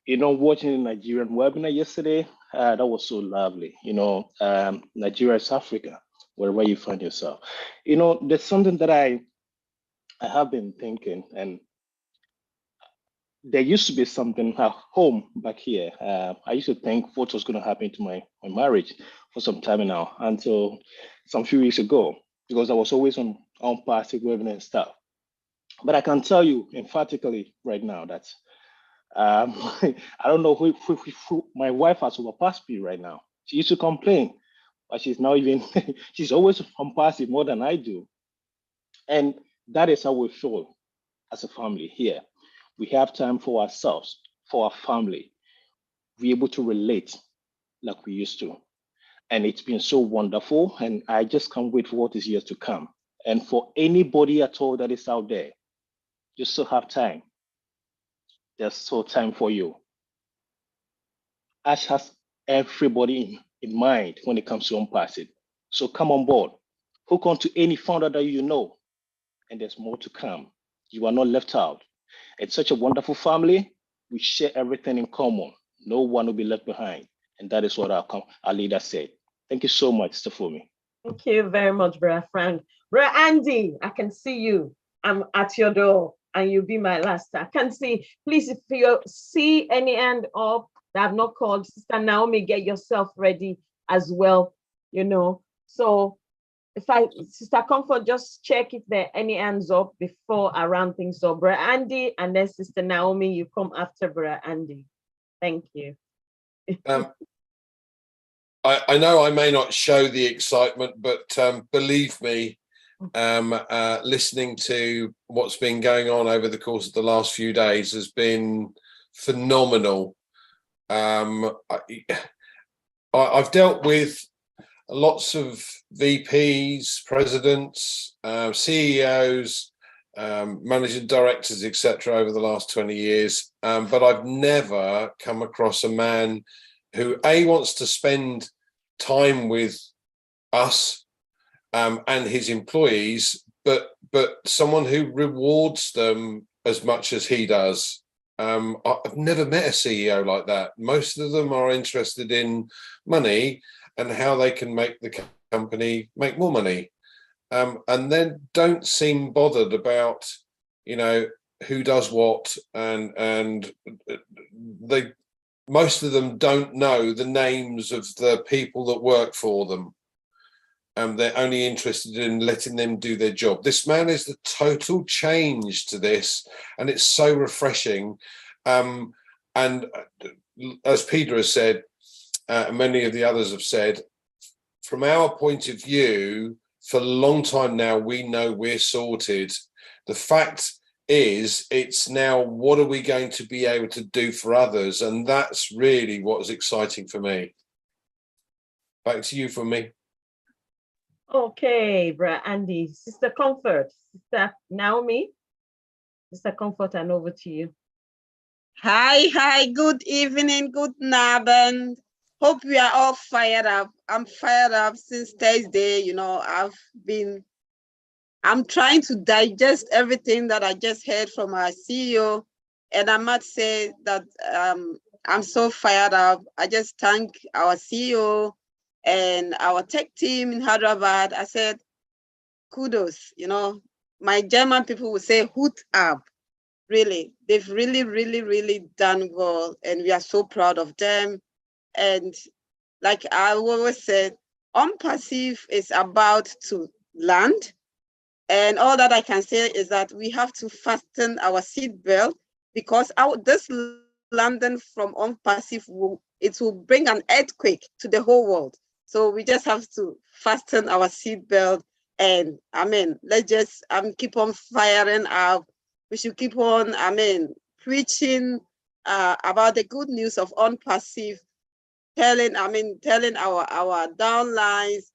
Watching the Nigerian webinar yesterday, that was so lovely. Nigeria is Africa, wherever you find yourself. There's something that I have been thinking, and there used to be something at home back here. I used to think what was going to happen to my marriage for some time now, until some few weeks ago, because I was always on party webinar and stuff. But I can tell you emphatically right now that I don't know who my wife has overpassed me right now. She used to complain, but she's now even, she's always on passive more than I do. And that is how we feel as a family here. We have time for ourselves, for our family. We're able to relate like we used to. And it's been so wonderful. And I just can't wait for what is yet to come. And for anybody at all that is out there, you still have time. There's still time for you. Ash has everybody in mind when it comes to Unpassive. So come on board. Hook on to any founder that you know. And there's more to come. You are not left out. It's such a wonderful family. We share everything in common. No one will be left behind. And that is what our leader said. Thank you so much, Stefumi. Thank you very much, Brother Frank. Brother Andy, I can see you. I'm at your door and you'll be my last. I can see. Please, if you see any hand up that I've not called, Sister Naomi, get yourself ready as well, you know. So Sister Comfort, just check if there are any hands up before I round things up. Brother Andy, and then Sister Naomi, you come after Brother Andy. Thank you. I know I may not show the excitement, but believe me, listening to what's been going on over the course of the last few days has been phenomenal. I've dealt with lots of VPs, presidents, CEOs, managing directors, etc. over the last 20 years, but I've never come across a man who wants to spend time with us and his employees, but someone who rewards them as much as he does. I've never met a CEO like that. Most of them are interested in money and how they can make the company make more money, and then don't seem bothered about, you know, who does what, and they. Most of them don't know the names of the people that work for them. They're only interested in letting them do their job. This man is the total change to this, and it's so refreshing. And as Peter has said, many of the others have said, from our point of view, for a long time now, we know we're sorted. The fact is, it's now, what are we going to be able to do for others? And that's really what is exciting for me. Back to you from me. Okay, Brother Andy. Sister Comfort, Sister Naomi, Sister Comfort, and over to you. Hi, good evening, good Abend. Hope we are all fired up. I'm fired up since Thursday. You know, I'm trying to digest everything that I just heard from our CEO. And I must say that I'm so fired up. I just thank our CEO and our tech team in Hyderabad. I said, kudos, you know, my German people will say, Hut ab. Really, they've really done well. And we are so proud of them. And like I always said, Unpassive is about to land. And all that I can say is that we have to fasten our seatbelt, because this landing from Unpassive will bring an earthquake to the whole world. So we just have to fasten our seatbelt, and let's just keep on firing up. We should keep on preaching about the good news of Unpassive, telling our downlines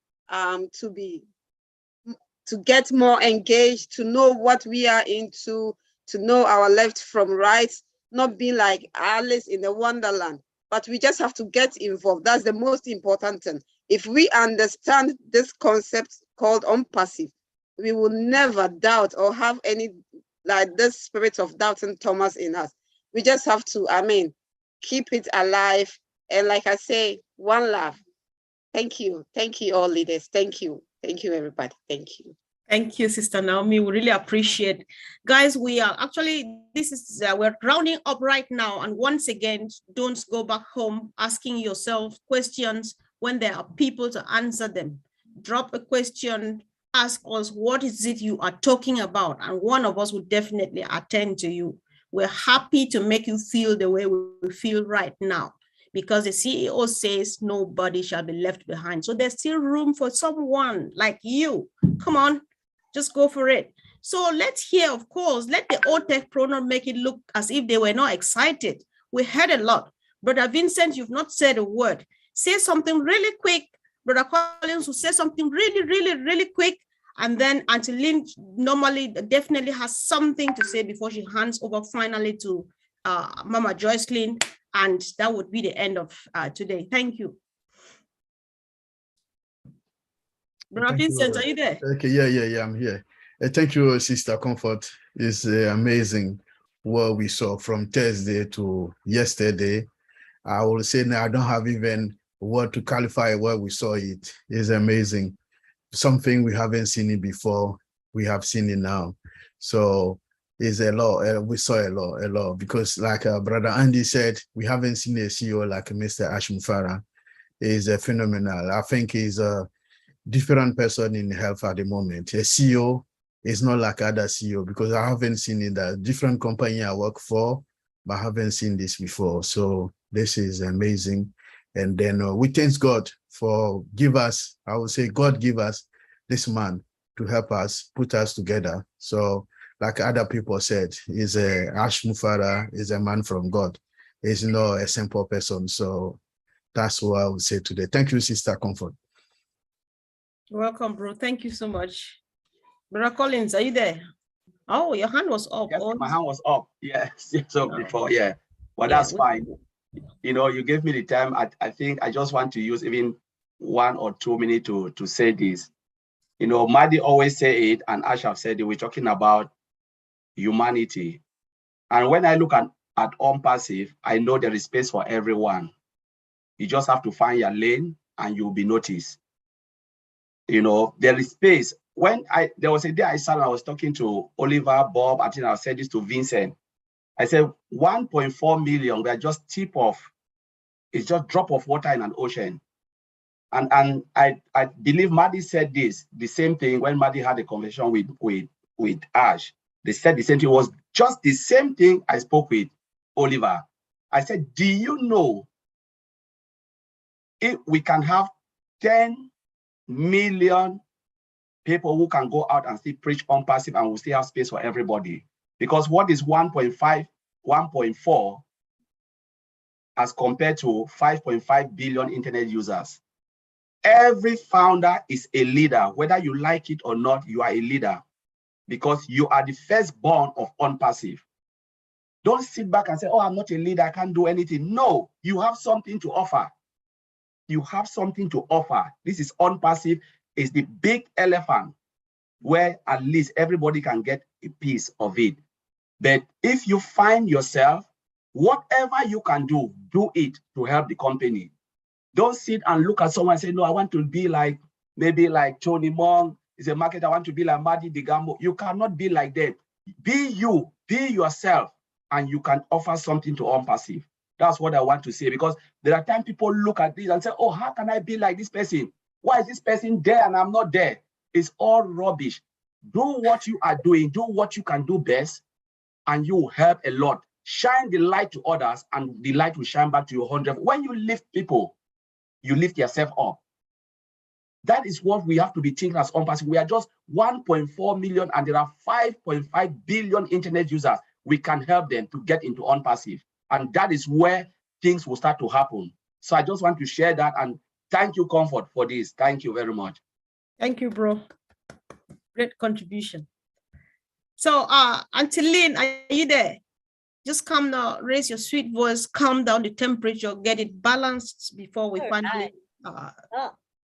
to get more engaged, to know what we are into, to know our left from right, not be like Alice in the Wonderland, but we just have to get involved. That's the most important thing. If we understand this concept called Unpassive, we will never doubt or have any, like this spirit of doubting Thomas in us. We just have to, keep it alive. And like I say, one love. Thank you. Thank you, all leaders. Thank you. Thank you, everybody. Thank you. Thank you, Sister Naomi. We really appreciate. Guys, we are actually, we're rounding up right now. And once again, don't go back home asking yourself questions when there are people to answer them. Drop a question, ask us, what is it you are talking about? And one of us will definitely attend to you. We're happy to make you feel the way we feel right now. because the CEO says nobody shall be left behind. So there's still room for someone like you. Come on, just go for it. So let's hear, of course, let the OTEC pro not make it look as if they were not excited. We heard a lot. Brother Vincent, you've not said a word. Say something really quick. Brother Collins will say something really quick. And then Auntie Lynn normally definitely has something to say before she hands over finally to Mama Joycelyn. And that would be the end of today. Thank you. Brother Vincent, are you there? Okay, yeah, I'm here. Thank you, Sister Comfort. It's amazing what we saw from Thursday to yesterday. I will say now I don't have even a word to qualify what we saw. It is amazing. Something we haven't seen it before. We have seen it now. So it's a lot. We saw a lot because like Brother Andy said, we haven't seen a CEO like Mr. Ashmufara. Is phenomenal. I think he's a different person in health at the moment. A CEO is not like other CEO because I haven't seen it. That different company I work for, but I haven't seen this before. So this is amazing. And then we thank God for give us, I would say God give us this man to help us, put us together. So like other people said, is a Ashmufara is a man from God. He's not a simple person. So that's what I would say today. Thank you, Sister Comfort. Welcome, bro. Thank you so much. Brother Collins, are you there? Oh, your hand was up. Yes, my hand was up. Yes, it's up before. Yeah, but that's fine. You know, you gave me the time. I think I just want to use even 1 or 2 minutes to say this. You know, Madi always say it, and Ash have said it. We're talking about humanity. And when I look at OnPassive, I know there is space for everyone. You just have to find your lane and you'll be noticed. You know, there is space. There was a day I sat and I was talking to Oliver, Bob, I think I said this to Vincent. I said 1.4 million, we are just tip of, it's just drop of water in an ocean. And I believe Maddie said this, the same thing when Maddie had a conversation with Ash. They said the same thing. It was just the same thing I spoke with Oliver. I said, do you know if we can have 10 million people who can go out and still preach OnPassive and we'll still have space for everybody? Because what is 1.5, 1.4 as compared to 5.5 billion internet users? Every founder is a leader. Whether you like it or not, you are a leader because you are the firstborn of OnPassive. Don't sit back and say, oh, I'm not a leader, I can't do anything. No, you have something to offer. You have something to offer. This is OnPassive, is the big elephant where at least everybody can get a piece of it. But if you find yourself, whatever you can do it to help the company. Don't sit and look at someone and say, no, I want to be like, maybe like Tony Mong is a marketer, I want to be like Madi Digambo. You cannot be like them. Be you, be yourself, and you can offer something to OnPassive. That's what I want to say, because there are times people look at this and say, oh, how can I be like this person? Why is this person there and I'm not there? It's all rubbish. Do what you are doing, do what you can do best, and you will help a lot. Shine the light to others, and the light will shine back to you 100. When you lift people, you lift yourself up. That is what we have to be thinking as OnPassive. We are just 1.4 million, and there are 5.5 billion internet users. We can help them to get into OnPassive. And that is where things will start to happen. So I just want to share that, and thank you, Comfort, for this. Thank you very much. Thank you, bro. Great contribution. So, Auntie Lynn, are you there? Just come now, raise your sweet voice, calm down the temperature, get it balanced before we finally.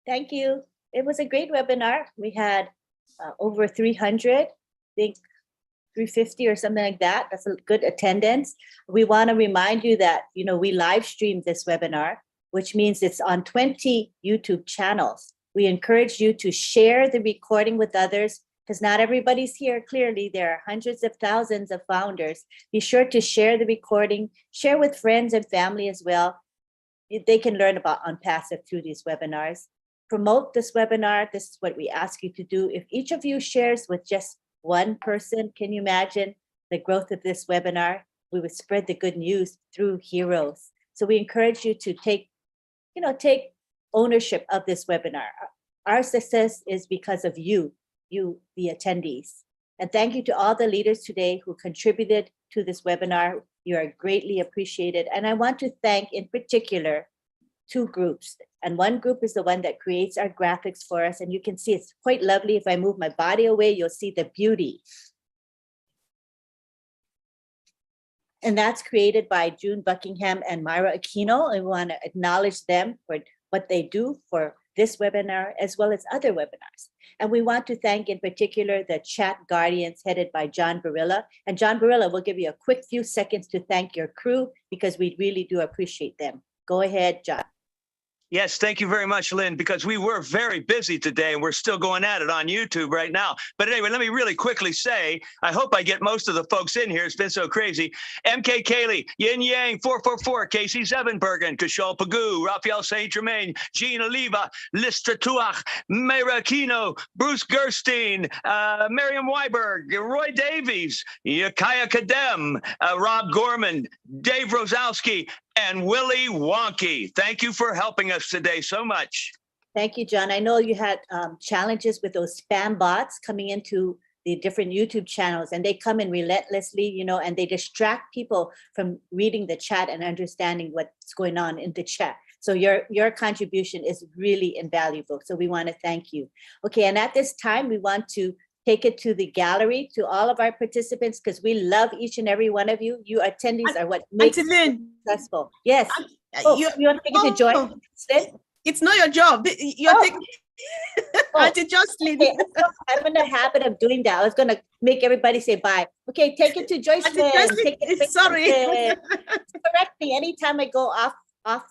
Thank you. It was a great webinar. We had over 300, I think 350 or something like that. That's a good attendance. We want to remind you that, you know, we live streamed this webinar, which means it's on 20 YouTube channels. We encourage you to share the recording with others, because not everybody's here. Clearly, there are hundreds of thousands of founders. Be sure to share the recording, share with friends and family as well. They can learn about OnPassive through these webinars. Promote this webinar. This is what we ask you to do. If each of you shares with just one person, can you imagine the growth of this webinar? We would spread the good news through heroes. So we encourage you to take ownership of this webinar. Our success is because of you, the attendees. And thank you to all the leaders today who contributed to this webinar. You are greatly appreciated. And I want to thank in particular 2 groups. And one group is the one that creates our graphics for us. And you can see it's quite lovely. If I move my body away, you'll see the beauty. And that's created by June Buckingham and Myra Aquino. And we want to acknowledge them for what they do for this webinar, as well as other webinars. And we want to thank in particular the chat guardians headed by John Barilla. And John Barilla will give you a quick few seconds to thank your crew because we really do appreciate them. Go ahead, John. Yes, thank you very much, Lynn, because we were very busy today and we're still going at it on YouTube right now. But anyway, let me really quickly say, I hope I get most of the folks in here. It's been so crazy. MK Kaylee, Yin Yang 444, Casey Zevenbergen, Kishal Pagoo, Raphael St. Germain, Jean Oliva, Listra Tuach, Mayra Aquino, Bruce Gerstein, Miriam Weiberg, Roy Davies, Yakaya Kadem, Rob Gorman, Dave Rosowski, and Willie Wonky. Thank you for helping us today so much. Thank you, John. I know you had challenges with those spam bots coming into the different YouTube channels, and they come in relentlessly, and they distract people from reading the chat and understanding what's going on in the chat. So your contribution is really invaluable. So we want to thank you. Okay, and at this time, we want to take it to the gallery, to all of our participants, because we love each and every one of you. You attendees are what makes it successful. Yes. You want to take it to Joy? It's not your job. You're taking Auntie Jocelyn. Okay, I'm in the habit of doing that. I was going to make everybody say bye. Okay, take it to Joyce. Sorry. Correct me anytime I go off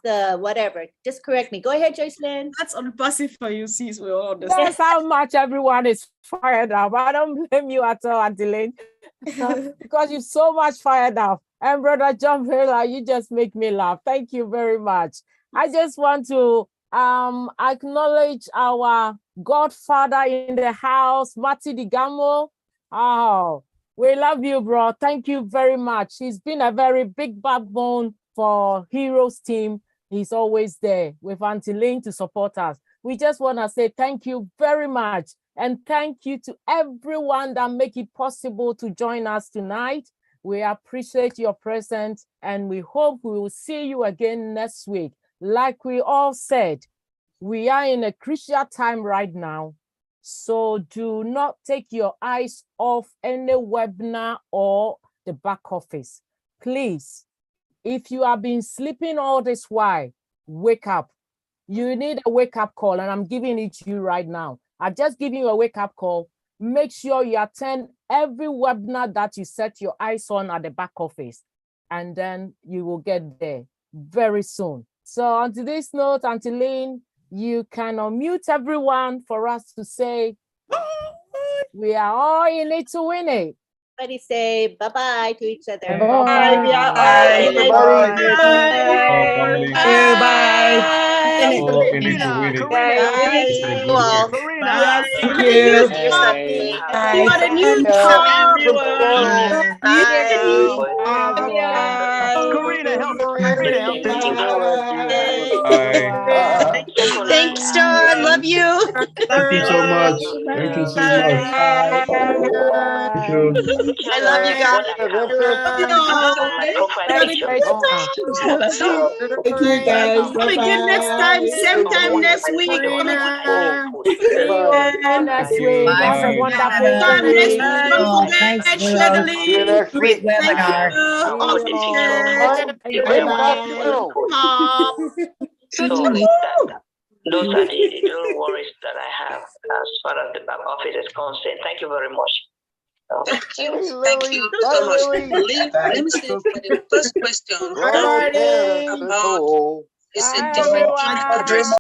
the whatever. Just correct me. Go ahead, Joycelyn. That's unpassive for you, sis. We all understand. That's how much everyone is fired up. I don't blame you at all, Auntie Lynn, because you're so much fired up. And Brother John Vela, you just make me laugh. Thank you very much. I just want to acknowledge our godfather in the house, Mati Digamo. Oh, we love you, bro. Thank you very much. He's been a very big backbone for Heroes team. He's always there with Auntie Lynn to support us. We just want to say thank you very much. And thank you to everyone that make it possible to join us tonight. We appreciate your presence and we hope we will see you again next week. Like we all said, we are in a crucial time right now. So do not take your eyes off any webinar or the back office. Please, if you have been sleeping all this while, wake up. You need a wake-up call, and I'm giving it to you right now. I'm just giving you a wake-up call. Make sure you attend every webinar that you set your eyes on at the back office, and then you will get there very soon. So on this note, Auntie Lynn, you can unmute everyone for us to say, we are all in it to win it. Everybody say bye-bye to each other. Bye. Thanks, John. Love you. Thank you so much. Thank you so much. Thank you. I love you guys. Thank you, guys. Come again next time, same time next week. Next week. Have a wonderful Next week. week, Great webinar. So those are the little worries that I have as far as the back office is concerned. Thank you very much. Thank you so much. Let me say for the first question, it's a different address.